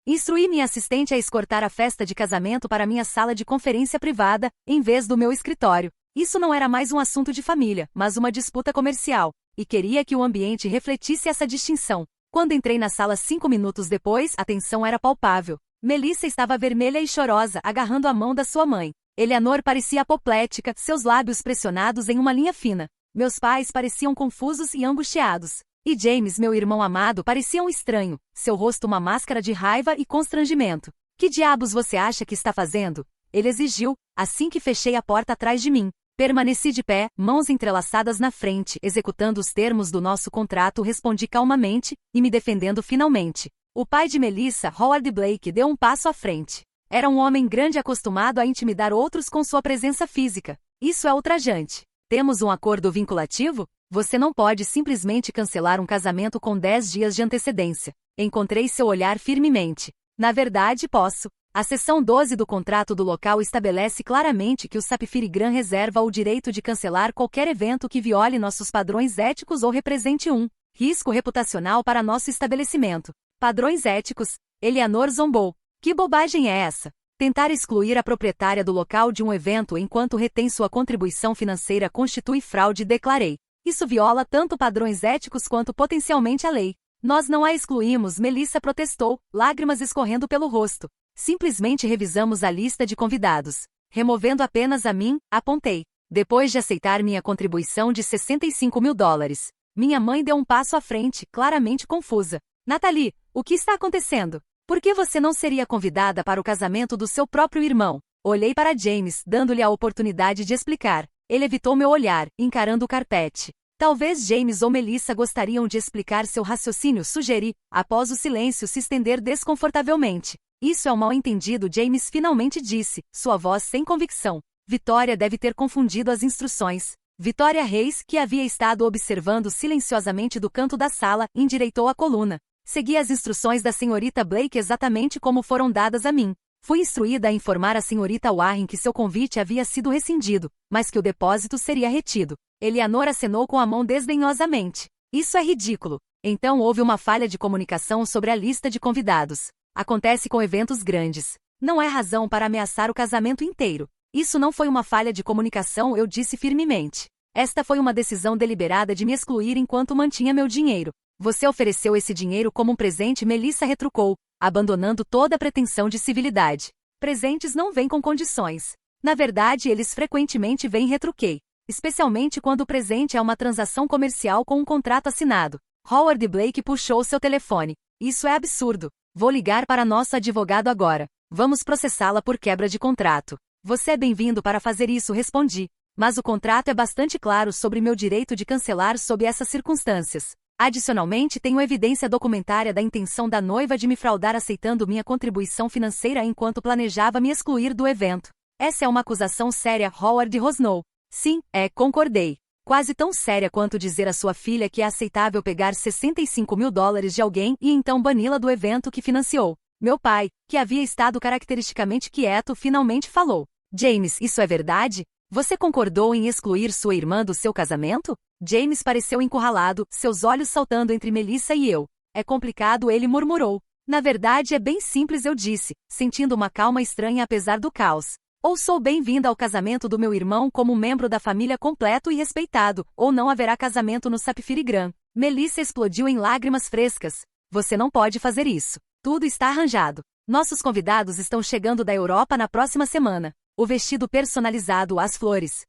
Instruí minha assistente a escortar a festa de casamento para minha sala de conferência privada, em vez do meu escritório. Isso não era mais um assunto de família, mas uma disputa comercial, e queria que o ambiente refletisse essa distinção. Quando entrei na sala 5 minutos depois, a tensão era palpável. Melissa estava vermelha e chorosa, agarrando a mão da sua mãe. Eleanor parecia apoplética, seus lábios pressionados em uma linha fina. Meus pais pareciam confusos e angustiados. E James, meu irmão amado, parecia um estranho, seu rosto uma máscara de raiva e constrangimento. Que diabos você acha que está fazendo? Ele exigiu, assim que fechei a porta atrás de mim. Permaneci de pé, mãos entrelaçadas na frente, executando os termos do nosso contrato, respondi calmamente, e me defendendo finalmente. O pai de Melissa, Howard Blake, deu um passo à frente. Era um homem grande acostumado a intimidar outros com sua presença física. Isso é ultrajante. Temos um acordo vinculativo? Você não pode simplesmente cancelar um casamento com 10 dias de antecedência. Encontrei seu olhar firmemente. Na verdade, posso. A seção 12 do contrato do local estabelece claramente que o Sapphire Grand reserva o direito de cancelar qualquer evento que viole nossos padrões éticos ou represente um risco reputacional para nosso estabelecimento. Padrões éticos? Eleanor zombou. Que bobagem é essa? Tentar excluir a proprietária do local de um evento enquanto retém sua contribuição financeira constitui fraude, declarei. Isso viola tanto padrões éticos quanto potencialmente a lei. Nós não a excluímos, Melissa protestou, lágrimas escorrendo pelo rosto. Simplesmente revisamos a lista de convidados. Removendo apenas a mim, apontei. Depois de aceitar minha contribuição de $65.000, minha mãe deu um passo à frente, claramente confusa. Nathalie, o que está acontecendo? Por que você não seria convidada para o casamento do seu próprio irmão? Olhei para James, dando-lhe a oportunidade de explicar. Ele evitou meu olhar, encarando o carpete. Talvez James ou Melissa gostariam de explicar seu raciocínio, sugeri, após o silêncio se estender desconfortavelmente. Isso é um mal-entendido, James finalmente disse, sua voz sem convicção. Vitória deve ter confundido as instruções. Vitória Reis, que havia estado observando silenciosamente do canto da sala, endireitou a coluna. Segui as instruções da senhorita Blake exatamente como foram dadas a mim. Fui instruída a informar a senhorita Warren que seu convite havia sido rescindido, mas que o depósito seria retido. Eleanor acenou com a mão desdenhosamente. Isso é ridículo. Então houve uma falha de comunicação sobre a lista de convidados. Acontece com eventos grandes. Não é razão para ameaçar o casamento inteiro. Isso não foi uma falha de comunicação, eu disse firmemente. Esta foi uma decisão deliberada de me excluir enquanto mantinha meu dinheiro. Você ofereceu esse dinheiro como um presente, Melissa retrucou, abandonando toda a pretensão de civilidade. Presentes não vêm com condições. Na verdade, eles frequentemente vêm, retruquei. Especialmente quando o presente é uma transação comercial com um contrato assinado. Howard Blake puxou seu telefone. Isso é absurdo. Vou ligar para nosso advogado agora. Vamos processá-la por quebra de contrato. Você é bem-vindo para fazer isso, respondi. Mas o contrato é bastante claro sobre meu direito de cancelar sob essas circunstâncias. Adicionalmente, tenho evidência documentária da intenção da noiva de me fraudar aceitando minha contribuição financeira enquanto planejava me excluir do evento. Essa é uma acusação séria, Howard rosnou. Sim, concordei. Quase tão séria quanto dizer à sua filha que é aceitável pegar $65.000 de alguém e então bani-la do evento que financiou. Meu pai, que havia estado caracteristicamente quieto, finalmente falou. James, isso é verdade? Você concordou em excluir sua irmã do seu casamento? James pareceu encurralado, seus olhos saltando entre Melissa e eu. É complicado, ele murmurou. Na verdade é bem simples, eu disse, sentindo uma calma estranha apesar do caos. Ou sou bem-vinda ao casamento do meu irmão como membro da família completo e respeitado, ou não haverá casamento no Sapphire Grand. Melissa explodiu em lágrimas frescas. Você não pode fazer isso. Tudo está arranjado. Nossos convidados estão chegando da Europa na próxima semana. O vestido personalizado, as flores.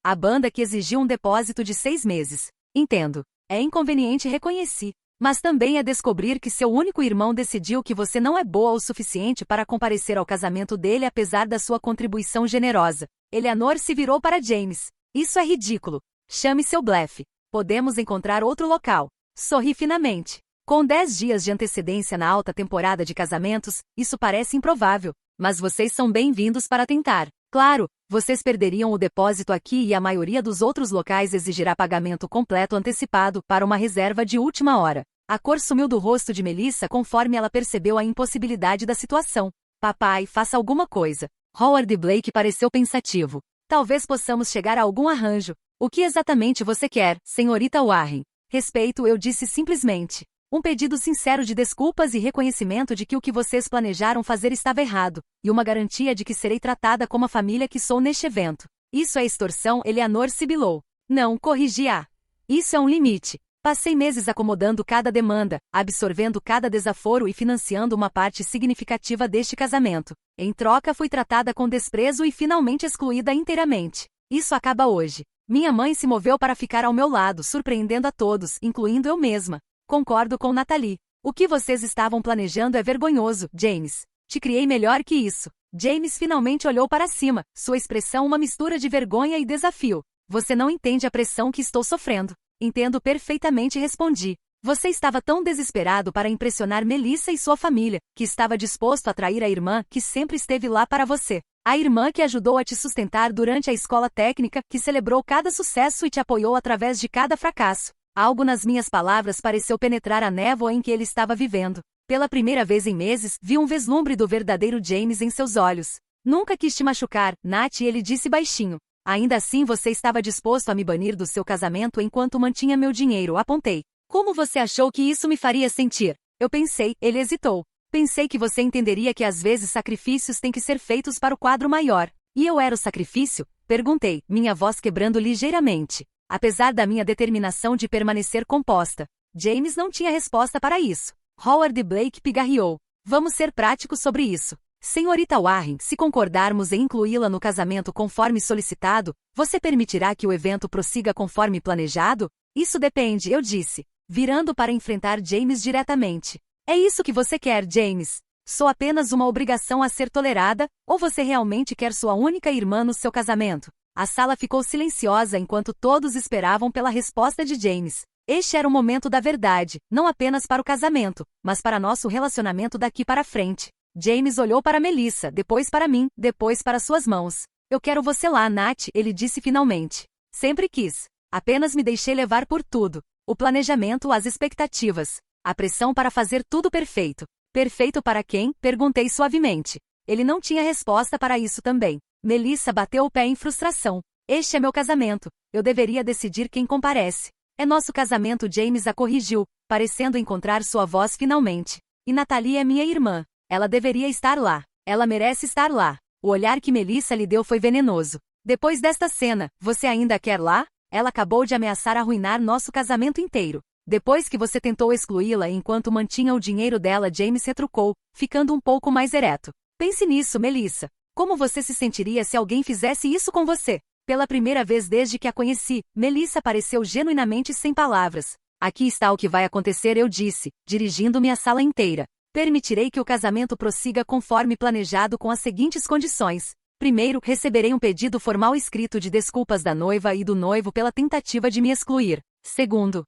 A banda que exigiu um depósito de 6 meses. Entendo. É inconveniente, reconheci. Mas também é descobrir que seu único irmão decidiu que você não é boa o suficiente para comparecer ao casamento dele apesar da sua contribuição generosa. Eleanor se virou para James. Isso é ridículo. Chame seu blefe. Podemos encontrar outro local. Sorri finamente. Com 10 dias de antecedência na alta temporada de casamentos, isso parece improvável. Mas vocês são bem-vindos para tentar. Claro, vocês perderiam o depósito aqui e a maioria dos outros locais exigirá pagamento completo antecipado para uma reserva de última hora. A cor sumiu do rosto de Melissa conforme ela percebeu a impossibilidade da situação. Papai, faça alguma coisa. Howard Blake pareceu pensativo. Talvez possamos chegar a algum arranjo. O que exatamente você quer, senhorita Warren? Respeito, eu disse simplesmente. Um pedido sincero de desculpas e reconhecimento de que o que vocês planejaram fazer estava errado, e uma garantia de que serei tratada como a família que sou neste evento. Isso é extorsão, Eleanor sibilou. Não, corrigi-a. Isso é um limite. Passei meses acomodando cada demanda, absorvendo cada desaforo e financiando uma parte significativa deste casamento. Em troca, fui tratada com desprezo e finalmente excluída inteiramente. Isso acaba hoje. Minha mãe se moveu para ficar ao meu lado, surpreendendo a todos, incluindo eu mesma. Concordo com Nathalie. O que vocês estavam planejando é vergonhoso, James. Te criei melhor que isso. James finalmente olhou para cima, sua expressão uma mistura de vergonha e desafio. Você não entende a pressão que estou sofrendo. Entendo perfeitamente, respondi. Você estava tão desesperado para impressionar Melissa e sua família, que estava disposto a trair a irmã que sempre esteve lá para você. A irmã que ajudou a te sustentar durante a escola técnica, que celebrou cada sucesso e te apoiou através de cada fracasso. Algo nas minhas palavras pareceu penetrar a névoa em que ele estava vivendo. Pela primeira vez em meses, vi um vislumbre do verdadeiro James em seus olhos. Nunca quis te machucar, Nat, ele disse baixinho. Ainda assim você estava disposto a me banir do seu casamento enquanto mantinha meu dinheiro, apontei. Como você achou que isso me faria sentir? Eu pensei, ele hesitou. Pensei que você entenderia que às vezes sacrifícios têm que ser feitos para o quadro maior. E eu era o sacrifício? Perguntei, minha voz quebrando ligeiramente. Apesar da minha determinação de permanecer composta, James não tinha resposta para isso. Howard Blake pigarreou. Vamos ser práticos sobre isso. Senhorita Warren, se concordarmos em incluí-la no casamento conforme solicitado, você permitirá que o evento prossiga conforme planejado? Isso depende, eu disse, virando para enfrentar James diretamente. É isso que você quer, James? Sou apenas uma obrigação a ser tolerada, ou você realmente quer sua única irmã no seu casamento? A sala ficou silenciosa enquanto todos esperavam pela resposta de James. Este era o momento da verdade, não apenas para o casamento, mas para nosso relacionamento daqui para frente. James olhou para Melissa, depois para mim, depois para suas mãos. Eu quero você lá, Nat, ele disse finalmente. Sempre quis. Apenas me deixei levar por tudo. O planejamento, as expectativas. A pressão para fazer tudo perfeito. Perfeito para quem? Perguntei suavemente. Ele não tinha resposta para isso também. Melissa bateu o pé em frustração. Este é meu casamento. Eu deveria decidir quem comparece. É nosso casamento, James a corrigiu, parecendo encontrar sua voz finalmente. E Natalie é minha irmã. Ela deveria estar lá. Ela merece estar lá. O olhar que Melissa lhe deu foi venenoso. Depois desta cena, você ainda quer lá? Ela acabou de ameaçar arruinar nosso casamento inteiro. Depois que você tentou excluí-la enquanto mantinha o dinheiro dela, James retrucou, ficando um pouco mais ereto. Pense nisso, Melissa. Como você se sentiria se alguém fizesse isso com você? Pela primeira vez desde que a conheci, Melissa pareceu genuinamente sem palavras. Aqui está o que vai acontecer, eu disse, dirigindo-me à sala inteira. Permitirei que o casamento prossiga conforme planejado com as seguintes condições. Primeiro, receberei um pedido formal escrito de desculpas da noiva e do noivo pela tentativa de me excluir. Segundo,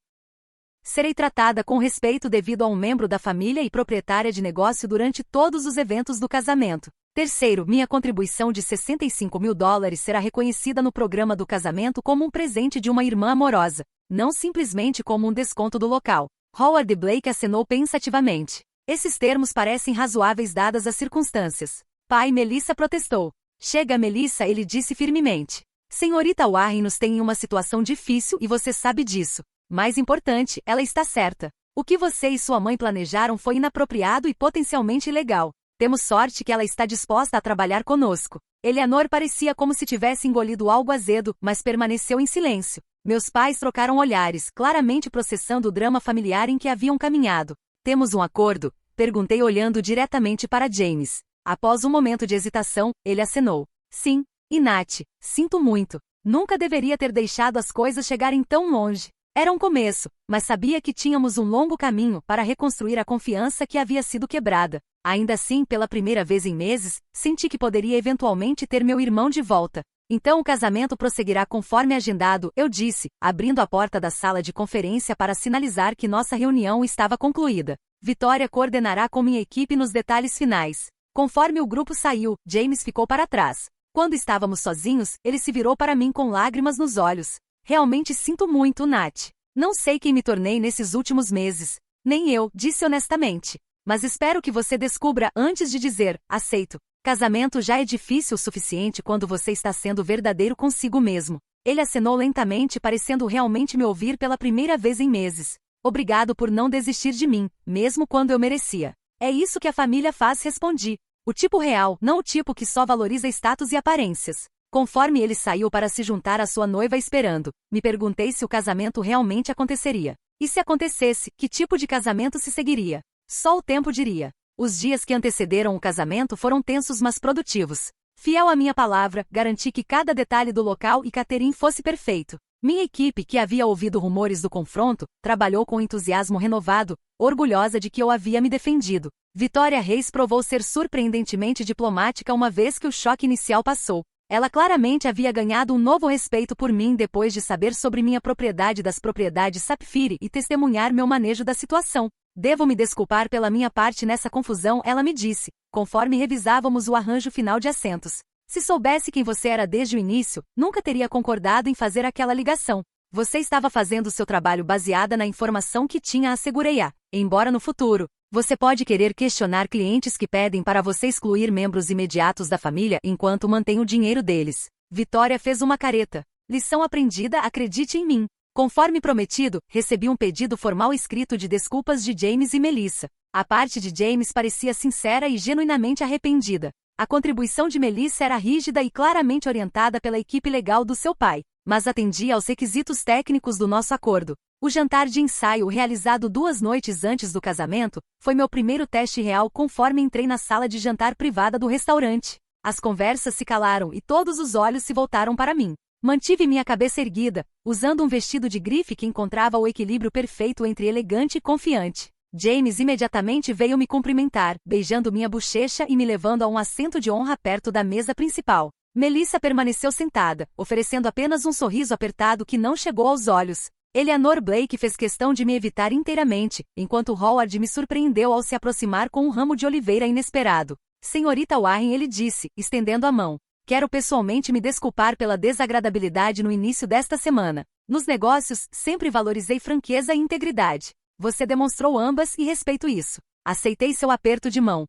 serei tratada com respeito devido a um membro da família e proprietária de negócio durante todos os eventos do casamento. Terceiro, minha contribuição de $65 mil será reconhecida no programa do casamento como um presente de uma irmã amorosa, não simplesmente como um desconto do local. Howard Blake acenou pensativamente. Esses termos parecem razoáveis dadas as circunstâncias. Pai, Melissa protestou. Chega, Melissa, ele disse firmemente. Senhorita Warren nos tem em uma situação difícil e você sabe disso. Mais importante, ela está certa. O que você e sua mãe planejaram foi inapropriado e potencialmente ilegal. Temos sorte que ela está disposta a trabalhar conosco. Eleanor parecia como se tivesse engolido algo azedo, mas permaneceu em silêncio. Meus pais trocaram olhares, claramente processando o drama familiar em que haviam caminhado. Temos um acordo? Perguntei olhando diretamente para James. Após um momento de hesitação, ele acenou. Sim. E Nat, sinto muito. Nunca deveria ter deixado as coisas chegarem tão longe. Era um começo, mas sabia que tínhamos um longo caminho para reconstruir a confiança que havia sido quebrada. Ainda assim, pela primeira vez em meses, senti que poderia eventualmente ter meu irmão de volta. Então o casamento prosseguirá conforme agendado, eu disse, abrindo a porta da sala de conferência para sinalizar que nossa reunião estava concluída. Vitória coordenará com minha equipe nos detalhes finais. Conforme o grupo saiu, James ficou para trás. Quando estávamos sozinhos, ele se virou para mim com lágrimas nos olhos. Realmente sinto muito, Nat. Não sei quem me tornei nesses últimos meses. Nem eu, disse honestamente. Mas espero que você descubra antes de dizer, aceito. Casamento já é difícil o suficiente quando você está sendo verdadeiro consigo mesmo. Ele acenou lentamente, parecendo realmente me ouvir pela primeira vez em meses. Obrigado por não desistir de mim, mesmo quando eu merecia. É isso que a família faz, respondi. O tipo real, não o tipo que só valoriza status e aparências. Conforme ele saiu para se juntar à sua noiva esperando, me perguntei se o casamento realmente aconteceria. E se acontecesse, que tipo de casamento se seguiria? Só o tempo diria. Os dias que antecederam o casamento foram tensos mas produtivos. Fiel à minha palavra, garanti que cada detalhe do local e catering fosse perfeito. Minha equipe, que havia ouvido rumores do confronto, trabalhou com entusiasmo renovado, orgulhosa de que eu havia me defendido. Vitória Reis provou ser surpreendentemente diplomática uma vez que o choque inicial passou. Ela claramente havia ganhado um novo respeito por mim depois de saber sobre minha propriedade das propriedades Sapphire e testemunhar meu manejo da situação. Devo me desculpar pela minha parte nessa confusão, ela me disse, conforme revisávamos o arranjo final de assentos. Se soubesse quem você era desde o início, nunca teria concordado em fazer aquela ligação. Você estava fazendo seu trabalho baseada na informação que tinha, assegurei-a. Embora no futuro, você pode querer questionar clientes que pedem para você excluir membros imediatos da família enquanto mantém o dinheiro deles. Vitória fez uma careta. Lição aprendida, acredite em mim. Conforme prometido, recebi um pedido formal escrito de desculpas de James e Melissa. A parte de James parecia sincera e genuinamente arrependida. A contribuição de Melissa era rígida e claramente orientada pela equipe legal do seu pai, mas atendia aos requisitos técnicos do nosso acordo. O jantar de ensaio, realizado 2 noites antes do casamento, foi meu primeiro teste real conforme entrei na sala de jantar privada do restaurante. As conversas se calaram e todos os olhos se voltaram para mim. Mantive minha cabeça erguida, usando um vestido de grife que encontrava o equilíbrio perfeito entre elegante e confiante. James imediatamente veio me cumprimentar, beijando minha bochecha e me levando a um assento de honra perto da mesa principal. Melissa permaneceu sentada, oferecendo apenas um sorriso apertado que não chegou aos olhos. Eleanor Blake fez questão de me evitar inteiramente, enquanto Howard me surpreendeu ao se aproximar com um ramo de oliveira inesperado. Senhorita Warren, ele disse, estendendo a mão. Quero pessoalmente me desculpar pela desagradabilidade no início desta semana. Nos negócios, sempre valorizei franqueza e integridade. Você demonstrou ambas e respeito isso. Aceitei seu aperto de mão.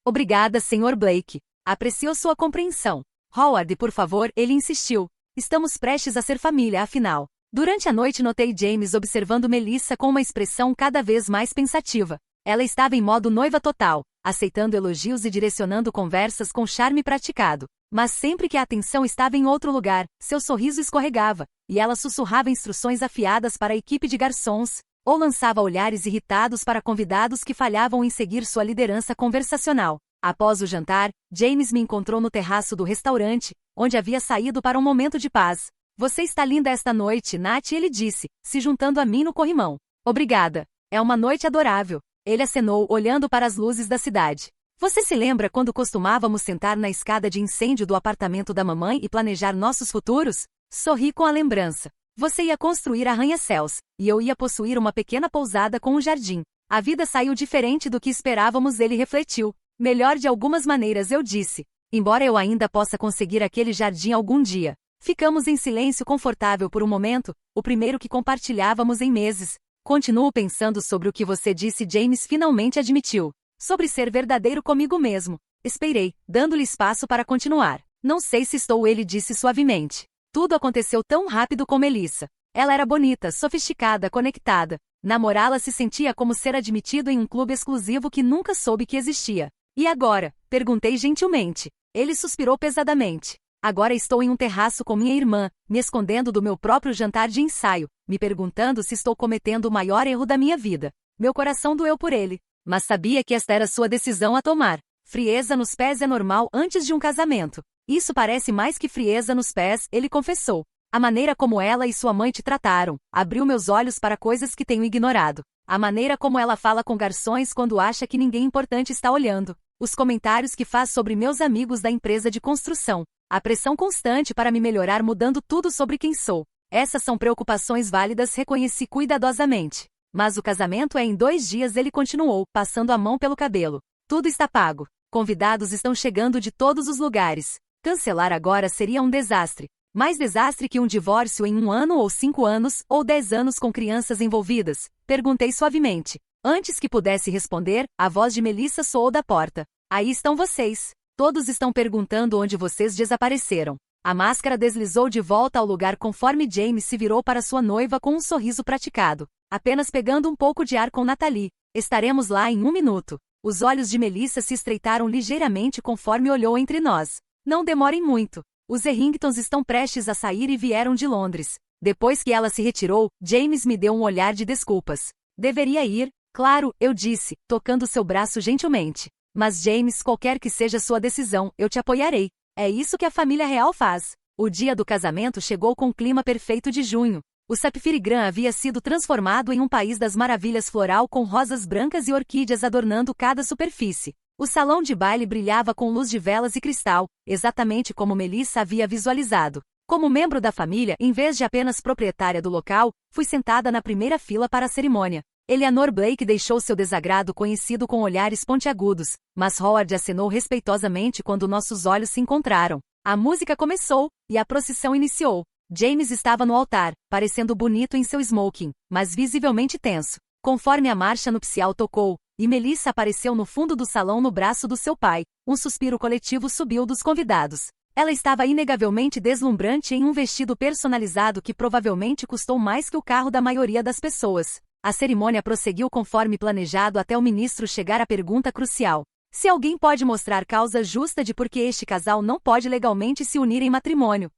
Obrigada, Sr. Blake. Aprecio sua compreensão. Howard, por favor, ele insistiu. Estamos prestes a ser família, afinal. Durante a noite notei James observando Melissa com uma expressão cada vez mais pensativa. Ela estava em modo noiva total, aceitando elogios e direcionando conversas com charme praticado. Mas sempre que a atenção estava em outro lugar, seu sorriso escorregava, e ela sussurrava instruções afiadas para a equipe de garçons, ou lançava olhares irritados para convidados que falhavam em seguir sua liderança conversacional. Após o jantar, James me encontrou no terraço do restaurante, onde havia saído para um momento de paz. Você está linda esta noite, Nat, ele disse, se juntando a mim no corrimão. Obrigada. É uma noite adorável. Ele acenou, olhando para as luzes da cidade. Você se lembra quando costumávamos sentar na escada de incêndio do apartamento da mamãe e planejar nossos futuros? Sorri com a lembrança. Você ia construir arranha-céus, e eu ia possuir uma pequena pousada com um jardim. A vida saiu diferente do que esperávamos, ele refletiu. Melhor de algumas maneiras, eu disse. Embora eu ainda possa conseguir aquele jardim algum dia. Ficamos em silêncio confortável por um momento, o primeiro que compartilhávamos em meses. Continuo pensando sobre o que você disse, James finalmente admitiu. Sobre ser verdadeiro comigo mesmo. Esperei, dando-lhe espaço para continuar. Não sei se estou, ele disse suavemente. Tudo aconteceu tão rápido com Melissa. Ela era bonita, sofisticada, conectada. Namorá-la se sentia como ser admitido em um clube exclusivo que nunca soube que existia. E agora? Perguntei gentilmente. Ele suspirou pesadamente. Agora estou em um terraço com minha irmã, me escondendo do meu próprio jantar de ensaio, me perguntando se estou cometendo o maior erro da minha vida. Meu coração doeu por ele. Mas sabia que esta era sua decisão a tomar. Frieza nos pés é normal antes de um casamento. Isso parece mais que frieza nos pés, ele confessou. A maneira como ela e sua mãe te trataram, abriu meus olhos para coisas que tenho ignorado. A maneira como ela fala com garçons quando acha que ninguém importante está olhando. Os comentários que faz sobre meus amigos da empresa de construção. A pressão constante para me melhorar mudando tudo sobre quem sou. Essas são preocupações válidas, reconheci cuidadosamente. Mas o casamento é em 2 dias, ele continuou, passando a mão pelo cabelo. Tudo está pago. Convidados estão chegando de todos os lugares. Cancelar agora seria um desastre. Mais desastre que um divórcio em 1 ano ou 5 anos, ou 10 anos com crianças envolvidas? Perguntei suavemente. Antes que pudesse responder, a voz de Melissa soou da porta. Aí estão vocês. Todos estão perguntando onde vocês desapareceram. A máscara deslizou de volta ao lugar conforme James se virou para sua noiva com um sorriso praticado. Apenas pegando um pouco de ar com Natalie. Estaremos lá em 1 minuto. Os olhos de Melissa se estreitaram ligeiramente conforme olhou entre nós. Não demorem muito. Os Erringtons estão prestes a sair e vieram de Londres. Depois que ela se retirou, James me deu um olhar de desculpas. Deveria ir? Claro, eu disse, tocando seu braço gentilmente. Mas James, qualquer que seja sua decisão, eu te apoiarei. É isso que a família real faz. O dia do casamento chegou com o clima perfeito de junho. O Sapphire Grand havia sido transformado em um país das maravilhas floral com rosas brancas e orquídeas adornando cada superfície. O salão de baile brilhava com luz de velas e cristal, exatamente como Melissa havia visualizado. Como membro da família, em vez de apenas proprietária do local, fui sentada na primeira fila para a cerimônia. Eleanor Blake deixou seu desagrado conhecido com olhares pontiagudos, mas Howard acenou respeitosamente quando nossos olhos se encontraram. A música começou, e a procissão iniciou. James estava no altar, parecendo bonito em seu smoking, mas visivelmente tenso. Conforme a marcha nupcial tocou, e Melissa apareceu no fundo do salão no braço do seu pai, um suspiro coletivo subiu dos convidados. Ela estava inegavelmente deslumbrante em um vestido personalizado que provavelmente custou mais que o carro da maioria das pessoas. A cerimônia prosseguiu conforme planejado até o ministro chegar à pergunta crucial. Se alguém pode mostrar causa justa de por que este casal não pode legalmente se unir em matrimônio,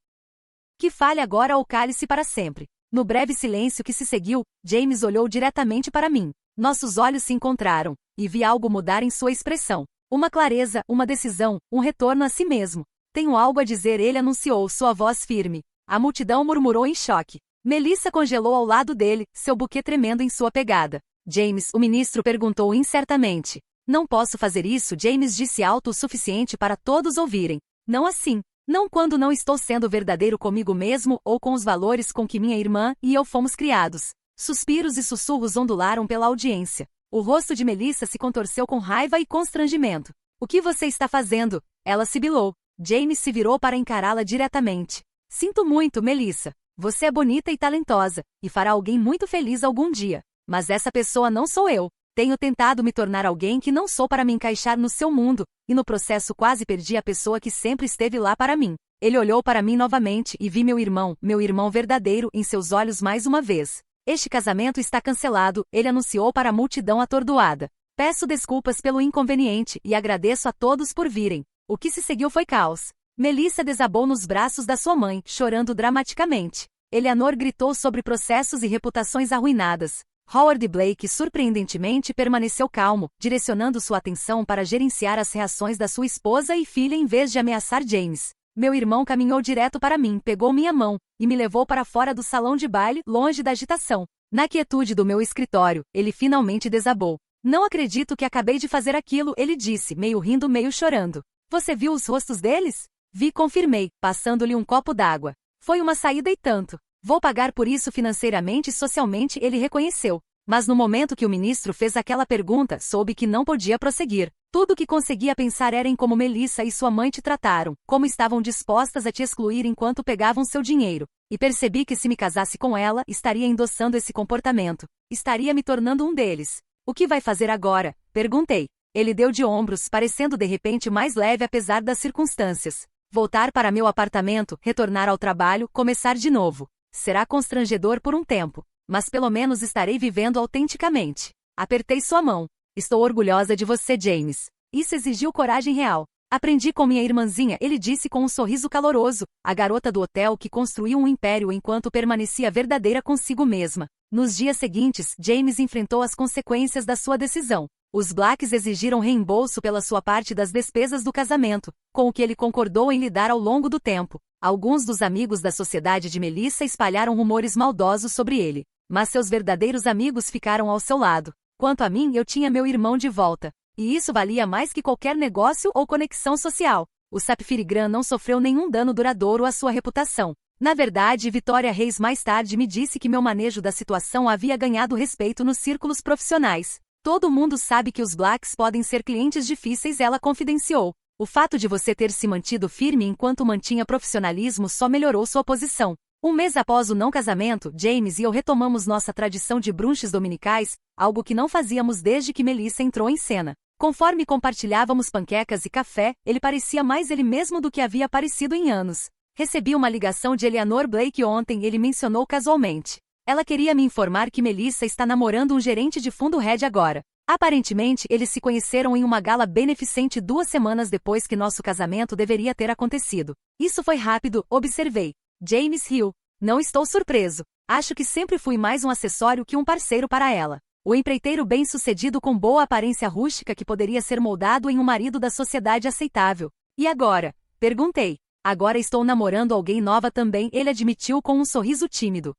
que fale agora ou cale-se para sempre. No breve silêncio que se seguiu, James olhou diretamente para mim. Nossos olhos se encontraram, e vi algo mudar em sua expressão. Uma clareza, uma decisão, um retorno a si mesmo. Tenho algo a dizer, ele anunciou, sua voz firme. A multidão murmurou em choque. Melissa congelou ao lado dele, seu buquê tremendo em sua pegada. James, o ministro perguntou incertamente. Não posso fazer isso, James disse alto o suficiente para todos ouvirem. Não assim. Não quando não estou sendo verdadeiro comigo mesmo ou com os valores com que minha irmã e eu fomos criados. Suspiros e sussurros ondularam pela audiência. O rosto de Melissa se contorceu com raiva e constrangimento. O que você está fazendo? Ela sibilou. James se virou para encará-la diretamente. Sinto muito, Melissa. Você é bonita e talentosa, e fará alguém muito feliz algum dia. Mas essa pessoa não sou eu. Tenho tentado me tornar alguém que não sou para me encaixar no seu mundo, e no processo quase perdi a pessoa que sempre esteve lá para mim. Ele olhou para mim novamente e vi meu irmão verdadeiro, em seus olhos mais uma vez. Este casamento está cancelado, ele anunciou para a multidão atordoada. Peço desculpas pelo inconveniente e agradeço a todos por virem. O que se seguiu foi caos. Melissa desabou nos braços da sua mãe, chorando dramaticamente. Eleanor gritou sobre processos e reputações arruinadas. Howard Blake surpreendentemente permaneceu calmo, direcionando sua atenção para gerenciar as reações da sua esposa e filha em vez de ameaçar James. Meu irmão caminhou direto para mim, pegou minha mão, e me levou para fora do salão de baile, longe da agitação. Na quietude do meu escritório, ele finalmente desabou. Não acredito que acabei de fazer aquilo, ele disse, meio rindo, meio chorando. Você viu os rostos deles? Vi, confirmei, passando-lhe um copo d'água. Foi uma saída e tanto. Vou pagar por isso financeiramente e socialmente, ele reconheceu. Mas no momento que o ministro fez aquela pergunta, soube que não podia prosseguir. Tudo o que conseguia pensar era em como Melissa e sua mãe te trataram, como estavam dispostas a te excluir enquanto pegavam seu dinheiro. E percebi que se me casasse com ela, estaria endossando esse comportamento. Estaria me tornando um deles. O que vai fazer agora? Perguntei. Ele deu de ombros, parecendo de repente mais leve apesar das circunstâncias. Voltar para meu apartamento, retornar ao trabalho, começar de novo. Será constrangedor por um tempo, mas pelo menos estarei vivendo autenticamente. Apertei sua mão. Estou orgulhosa de você, James. Isso exigiu coragem real. Aprendi com minha irmãzinha, ele disse com um sorriso caloroso, a garota do hotel que construiu um império enquanto permanecia verdadeira consigo mesma. Nos dias seguintes, James enfrentou as consequências da sua decisão. Os Blacks exigiram reembolso pela sua parte das despesas do casamento, com o que ele concordou em lidar ao longo do tempo. Alguns dos amigos da sociedade de Melissa espalharam rumores maldosos sobre ele, mas seus verdadeiros amigos ficaram ao seu lado. Quanto a mim, eu tinha meu irmão de volta, e isso valia mais que qualquer negócio ou conexão social. O Sapphire Grand não sofreu nenhum dano duradouro à sua reputação. Na verdade, Vitória Reis mais tarde me disse que meu manejo da situação havia ganhado respeito nos círculos profissionais. Todo mundo sabe que os Blacks podem ser clientes difíceis, ela confidenciou. O fato de você ter se mantido firme enquanto mantinha profissionalismo só melhorou sua posição. Um mês após o não casamento, James e eu retomamos nossa tradição de brunches dominicais, algo que não fazíamos desde que Melissa entrou em cena. Conforme compartilhávamos panquecas e café, ele parecia mais ele mesmo do que havia parecido em anos. Recebi uma ligação de Eleanor Blake ontem, ele mencionou casualmente. Ela queria me informar que Melissa está namorando um gerente de fundo hedge agora. Aparentemente, eles se conheceram em uma gala beneficente 2 semanas depois que nosso casamento deveria ter acontecido. Isso foi rápido, observei. James riu. Não estou surpreso. Acho que sempre fui mais um acessório que um parceiro para ela. O empreiteiro bem-sucedido com boa aparência rústica que poderia ser moldado em um marido da sociedade aceitável. E agora? Perguntei. Agora estou namorando alguém nova também, ele admitiu com um sorriso tímido.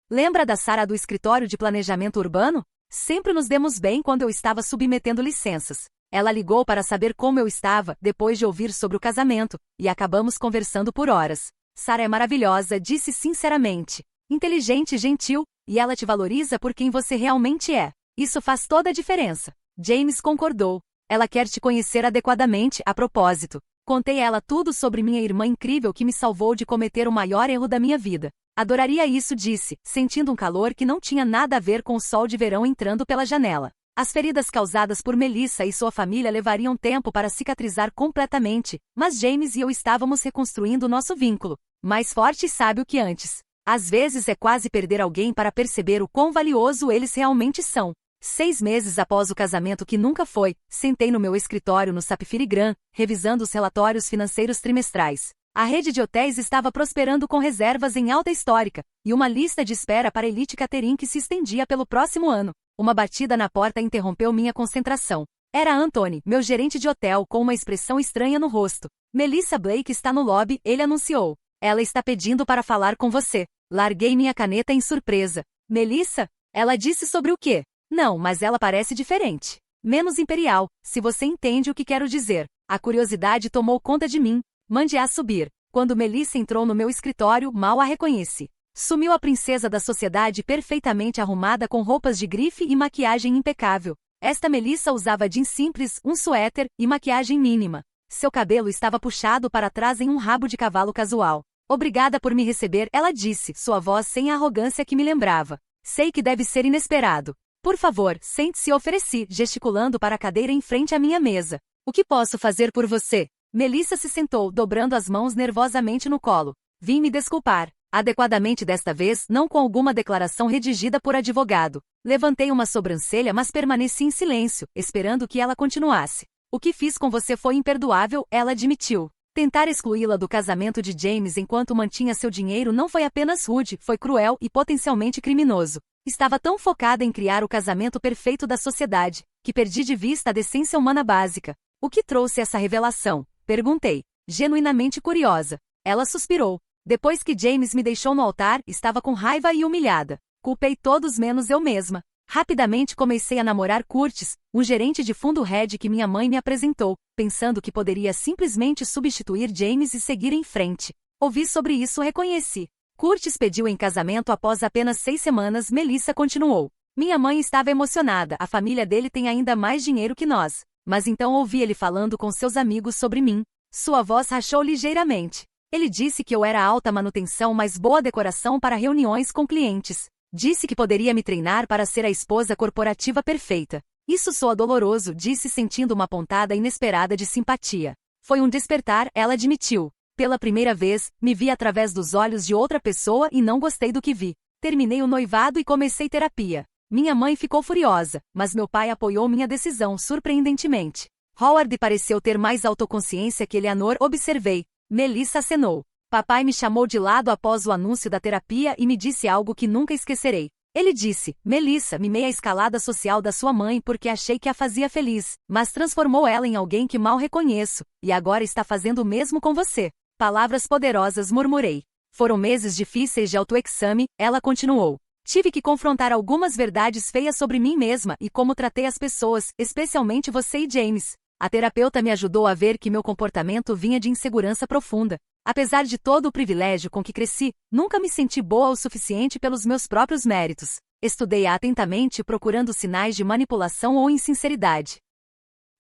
Lembra da Sarah do escritório de planejamento urbano? Sempre nos demos bem quando eu estava submetendo licenças. Ela ligou para saber como eu estava, depois de ouvir sobre o casamento, e acabamos conversando por horas. Sarah é maravilhosa, disse sinceramente. Inteligente e gentil, e ela te valoriza por quem você realmente é. Isso faz toda a diferença. James concordou. Ela quer te conhecer adequadamente, a propósito. Contei a ela tudo sobre minha irmã incrível que me salvou de cometer o maior erro da minha vida. Adoraria isso, disse, sentindo um calor que não tinha nada a ver com o sol de verão entrando pela janela. As feridas causadas por Melissa e sua família levariam tempo para cicatrizar completamente, mas James e eu estávamos reconstruindo nosso vínculo, mais forte e sábio que antes. Às vezes é quase perder alguém para perceber o quão valioso eles realmente são. 6 meses após o casamento que nunca foi, sentei no meu escritório no Sapphire Grand, revisando os relatórios financeiros trimestrais. A rede de hotéis estava prosperando com reservas em alta histórica, e uma lista de espera para Elite Catering que se estendia pelo próximo ano. Uma batida na porta interrompeu minha concentração. Era Anthony, meu gerente de hotel, com uma expressão estranha no rosto. Melissa Blake está no lobby, ele anunciou. Ela está pedindo para falar com você. Larguei minha caneta em surpresa. Melissa? Ela disse sobre o quê? Não, mas ela parece diferente. Menos imperial, se você entende o que quero dizer. A curiosidade tomou conta de mim. Mande-a subir. Quando Melissa entrou no meu escritório, mal a reconheci. Sumiu a princesa da sociedade perfeitamente arrumada com roupas de grife e maquiagem impecável. Esta Melissa usava jeans simples, um suéter e maquiagem mínima. Seu cabelo estava puxado para trás em um rabo de cavalo casual. Obrigada por me receber, ela disse, sua voz sem a arrogância que me lembrava. Sei que deve ser inesperado. Por favor, sente-se, ofereci, gesticulando para a cadeira em frente à minha mesa. O que posso fazer por você? Melissa se sentou, dobrando as mãos nervosamente no colo. Vim me desculpar. Adequadamente desta vez, não com alguma declaração redigida por advogado. Levantei uma sobrancelha, mas permaneci em silêncio, esperando que ela continuasse. O que fiz com você foi imperdoável, ela admitiu. Tentar excluí-la do casamento de James enquanto mantinha seu dinheiro não foi apenas rude, foi cruel e potencialmente criminoso. Estava tão focada em criar o casamento perfeito da sociedade, que perdi de vista a decência humana básica. O que trouxe essa revelação? Perguntei, genuinamente curiosa. Ela suspirou. Depois que James me deixou no altar, estava com raiva e humilhada. Culpei todos menos eu mesma. Rapidamente comecei a namorar Curtis, um gerente de fundo hedge que minha mãe me apresentou, pensando que poderia simplesmente substituir James e seguir em frente. Ouvi sobre isso e reconheci. Curtis pediu em casamento após apenas 6 semanas, Melissa continuou. Minha mãe estava emocionada, a família dele tem ainda mais dinheiro que nós. Mas então ouvi ele falando com seus amigos sobre mim. Sua voz rachou ligeiramente. Ele disse que eu era alta manutenção, mas boa decoração para reuniões com clientes. Disse que poderia me treinar para ser a esposa corporativa perfeita. Isso soa doloroso, disse sentindo uma pontada inesperada de simpatia. Foi um despertar, ela admitiu. Pela primeira vez, me vi através dos olhos de outra pessoa e não gostei do que vi. Terminei o noivado e comecei terapia. Minha mãe ficou furiosa, mas meu pai apoiou minha decisão surpreendentemente. Howard pareceu ter mais autoconsciência que Eleanor, observei. Melissa acenou. Papai me chamou de lado após o anúncio da terapia e me disse algo que nunca esquecerei. Ele disse, Melissa, mimei a escalada social da sua mãe porque achei que a fazia feliz, mas transformou ela em alguém que mal reconheço, e agora está fazendo o mesmo com você. Palavras poderosas, murmurei. Foram meses difíceis de autoexame, ela continuou. Tive que confrontar algumas verdades feias sobre mim mesma e como tratei as pessoas, especialmente você e James. A terapeuta me ajudou a ver que meu comportamento vinha de insegurança profunda. Apesar de todo o privilégio com que cresci, nunca me senti boa o suficiente pelos meus próprios méritos. Estudei-a atentamente procurando sinais de manipulação ou insinceridade.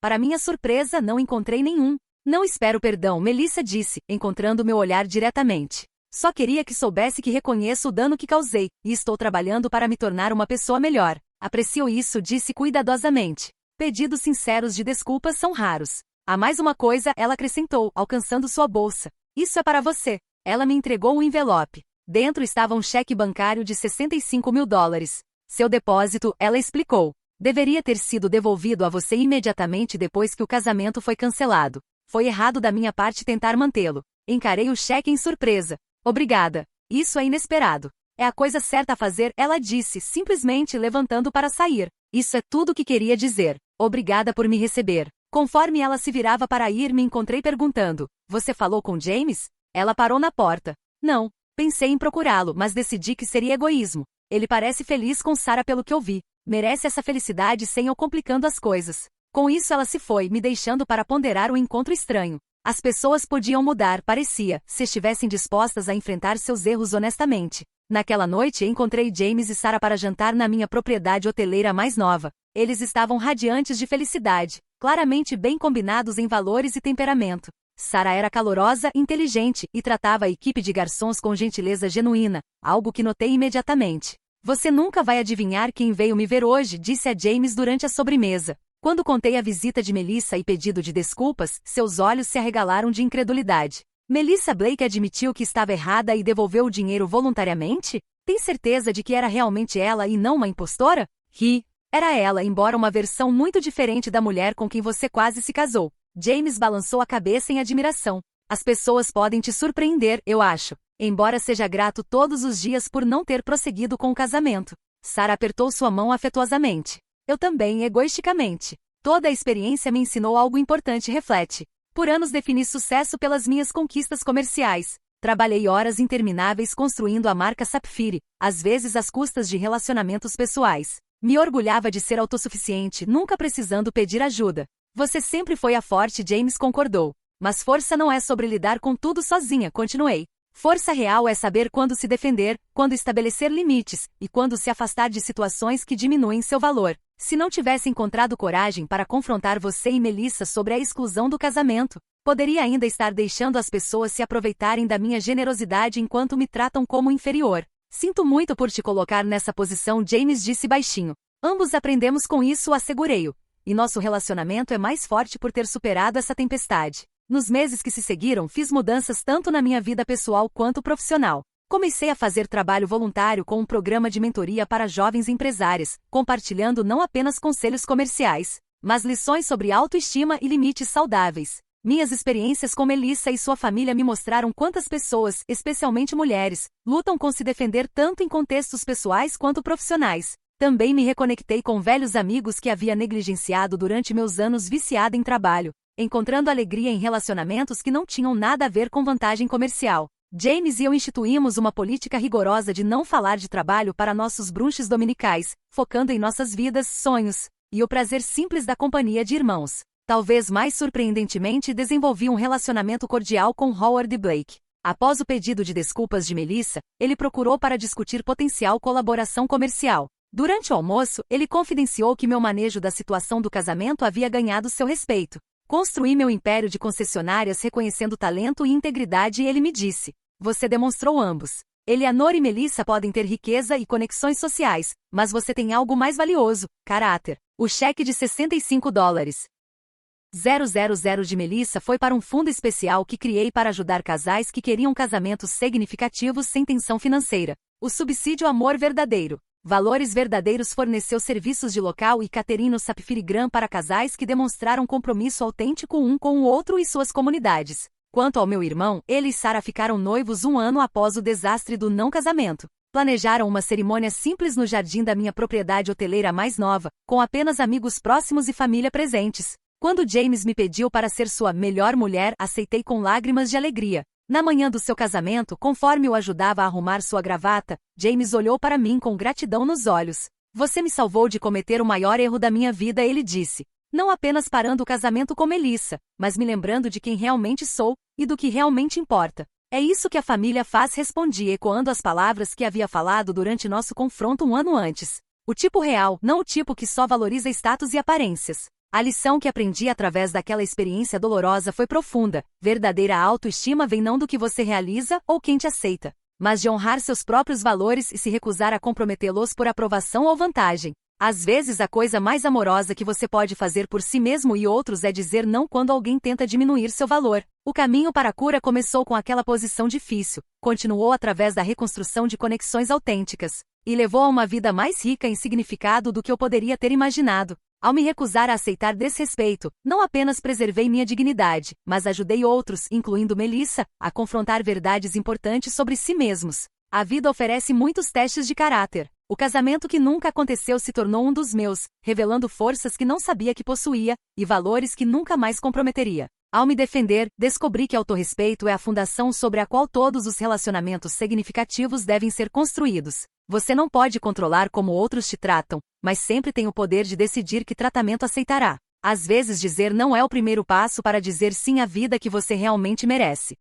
Para minha surpresa, não encontrei nenhum. Não espero perdão, Melissa disse, encontrando meu olhar diretamente. Só queria que soubesse que reconheço o dano que causei, e estou trabalhando para me tornar uma pessoa melhor. Aprecio isso, disse cuidadosamente. Pedidos sinceros de desculpas são raros. Há mais uma coisa, ela acrescentou, alcançando sua bolsa. Isso é para você. Ela me entregou um envelope. Dentro estava um cheque bancário de $65.000. Seu depósito, ela explicou. Deveria ter sido devolvido a você imediatamente depois que o casamento foi cancelado. Foi errado da minha parte tentar mantê-lo. Encarei o cheque em surpresa. Obrigada. Isso é inesperado. É a coisa certa a fazer, ela disse, simplesmente levantando para sair. Isso é tudo o que queria dizer. Obrigada por me receber. Conforme ela se virava para ir, me encontrei perguntando, você falou com James? Ela parou na porta. Não. Pensei em procurá-lo, mas decidi que seria egoísmo. Ele parece feliz com Sarah pelo que eu vi. Merece essa felicidade sem eu complicando as coisas. Com isso ela se foi, me deixando para ponderar o encontro estranho. As pessoas podiam mudar, parecia, se estivessem dispostas a enfrentar seus erros honestamente. Naquela noite encontrei James e Sarah para jantar na minha propriedade hoteleira mais nova. Eles estavam radiantes de felicidade, claramente bem combinados em valores e temperamento. Sarah era calorosa, inteligente e tratava a equipe de garçons com gentileza genuína, algo que notei imediatamente. Você nunca vai adivinhar quem veio me ver hoje, disse a James durante a sobremesa. Quando contei a visita de Melissa e pedido de desculpas, seus olhos se arregalaram de incredulidade. Melissa Blake admitiu que estava errada e devolveu o dinheiro voluntariamente? Tem certeza de que era realmente ela e não uma impostora? Ri. Era ela, embora uma versão muito diferente da mulher com quem você quase se casou. James balançou a cabeça em admiração. As pessoas podem te surpreender, eu acho. Embora seja grato todos os dias por não ter prosseguido com o casamento. Sarah apertou sua mão afetuosamente. Eu também, egoisticamente. Toda a experiência me ensinou algo importante, reflete. Por anos defini sucesso pelas minhas conquistas comerciais. Trabalhei horas intermináveis construindo a marca Sapphire, às vezes às custas de relacionamentos pessoais. Me orgulhava de ser autossuficiente, nunca precisando pedir ajuda. Você sempre foi a forte, James concordou. Mas força não é sobre lidar com tudo sozinha, continuei. Força real é saber quando se defender, quando estabelecer limites, e quando se afastar de situações que diminuem seu valor. Se não tivesse encontrado coragem para confrontar você e Melissa sobre a exclusão do casamento, poderia ainda estar deixando as pessoas se aproveitarem da minha generosidade enquanto me tratam como inferior. Sinto muito por te colocar nessa posição, James disse baixinho. Ambos aprendemos com isso, assegurei-o. E nosso relacionamento é mais forte por ter superado essa tempestade. Nos meses que se seguiram, fiz mudanças tanto na minha vida pessoal quanto profissional. Comecei a fazer trabalho voluntário com um programa de mentoria para jovens empresárias, compartilhando não apenas conselhos comerciais, mas lições sobre autoestima e limites saudáveis. Minhas experiências com Melissa e sua família me mostraram quantas pessoas, especialmente mulheres, lutam com se defender tanto em contextos pessoais quanto profissionais. Também me reconectei com velhos amigos que havia negligenciado durante meus anos viciada em trabalho, encontrando alegria em relacionamentos que não tinham nada a ver com vantagem comercial. James e eu instituímos uma política rigorosa de não falar de trabalho para nossos brunches dominicais, focando em nossas vidas, sonhos, e o prazer simples da companhia de irmãos. Talvez mais surpreendentemente, desenvolvi um relacionamento cordial com Howard Blake. Após o pedido de desculpas de Melissa, ele procurou para discutir potencial colaboração comercial. Durante o almoço, ele confidenciou que meu manejo da situação do casamento havia ganhado seu respeito. Construí meu império de concessionárias reconhecendo talento e integridade e ele me disse. Você demonstrou ambos. Eleanor e Melissa podem ter riqueza e conexões sociais, mas você tem algo mais valioso, caráter. O cheque de $65,000 de Melissa foi para um fundo especial que criei para ajudar casais que queriam casamentos significativos sem tensão financeira. O subsídio Amor Verdadeiro. Valores Verdadeiros forneceu serviços de local e catering no Sapphire Grand para casais que demonstraram compromisso autêntico um com o outro e suas comunidades. Quanto ao meu irmão, ele e Sarah ficaram noivos um ano após o desastre do não casamento. Planejaram uma cerimônia simples no jardim da minha propriedade hoteleira mais nova, com apenas amigos próximos e família presentes. Quando James me pediu para ser sua melhor mulher, aceitei com lágrimas de alegria. Na manhã do seu casamento, conforme o ajudava a arrumar sua gravata, James olhou para mim com gratidão nos olhos. Você me salvou de cometer o maior erro da minha vida, ele disse. Não apenas parando o casamento com Melissa, mas me lembrando de quem realmente sou e do que realmente importa. É isso que a família faz, respondi, ecoando as palavras que havia falado durante nosso confronto um ano antes. O tipo real, não o tipo que só valoriza status e aparências. A lição que aprendi através daquela experiência dolorosa foi profunda. Verdadeira autoestima vem não do que você realiza ou quem te aceita, mas de honrar seus próprios valores e se recusar a comprometê-los por aprovação ou vantagem. Às vezes a coisa mais amorosa que você pode fazer por si mesmo e outros é dizer não quando alguém tenta diminuir seu valor. O caminho para a cura começou com aquela posição difícil, continuou através da reconstrução de conexões autênticas, e levou a uma vida mais rica em significado do que eu poderia ter imaginado. Ao me recusar a aceitar desrespeito, não apenas preservei minha dignidade, mas ajudei outros, incluindo Melissa, a confrontar verdades importantes sobre si mesmos. A vida oferece muitos testes de caráter. O casamento que nunca aconteceu se tornou um dos meus, revelando forças que não sabia que possuía, e valores que nunca mais comprometeria. Ao me defender, descobri que autorrespeito é a fundação sobre a qual todos os relacionamentos significativos devem ser construídos. Você não pode controlar como outros te tratam, mas sempre tem o poder de decidir que tratamento aceitará. Às vezes dizer não é o primeiro passo para dizer sim à vida que você realmente merece.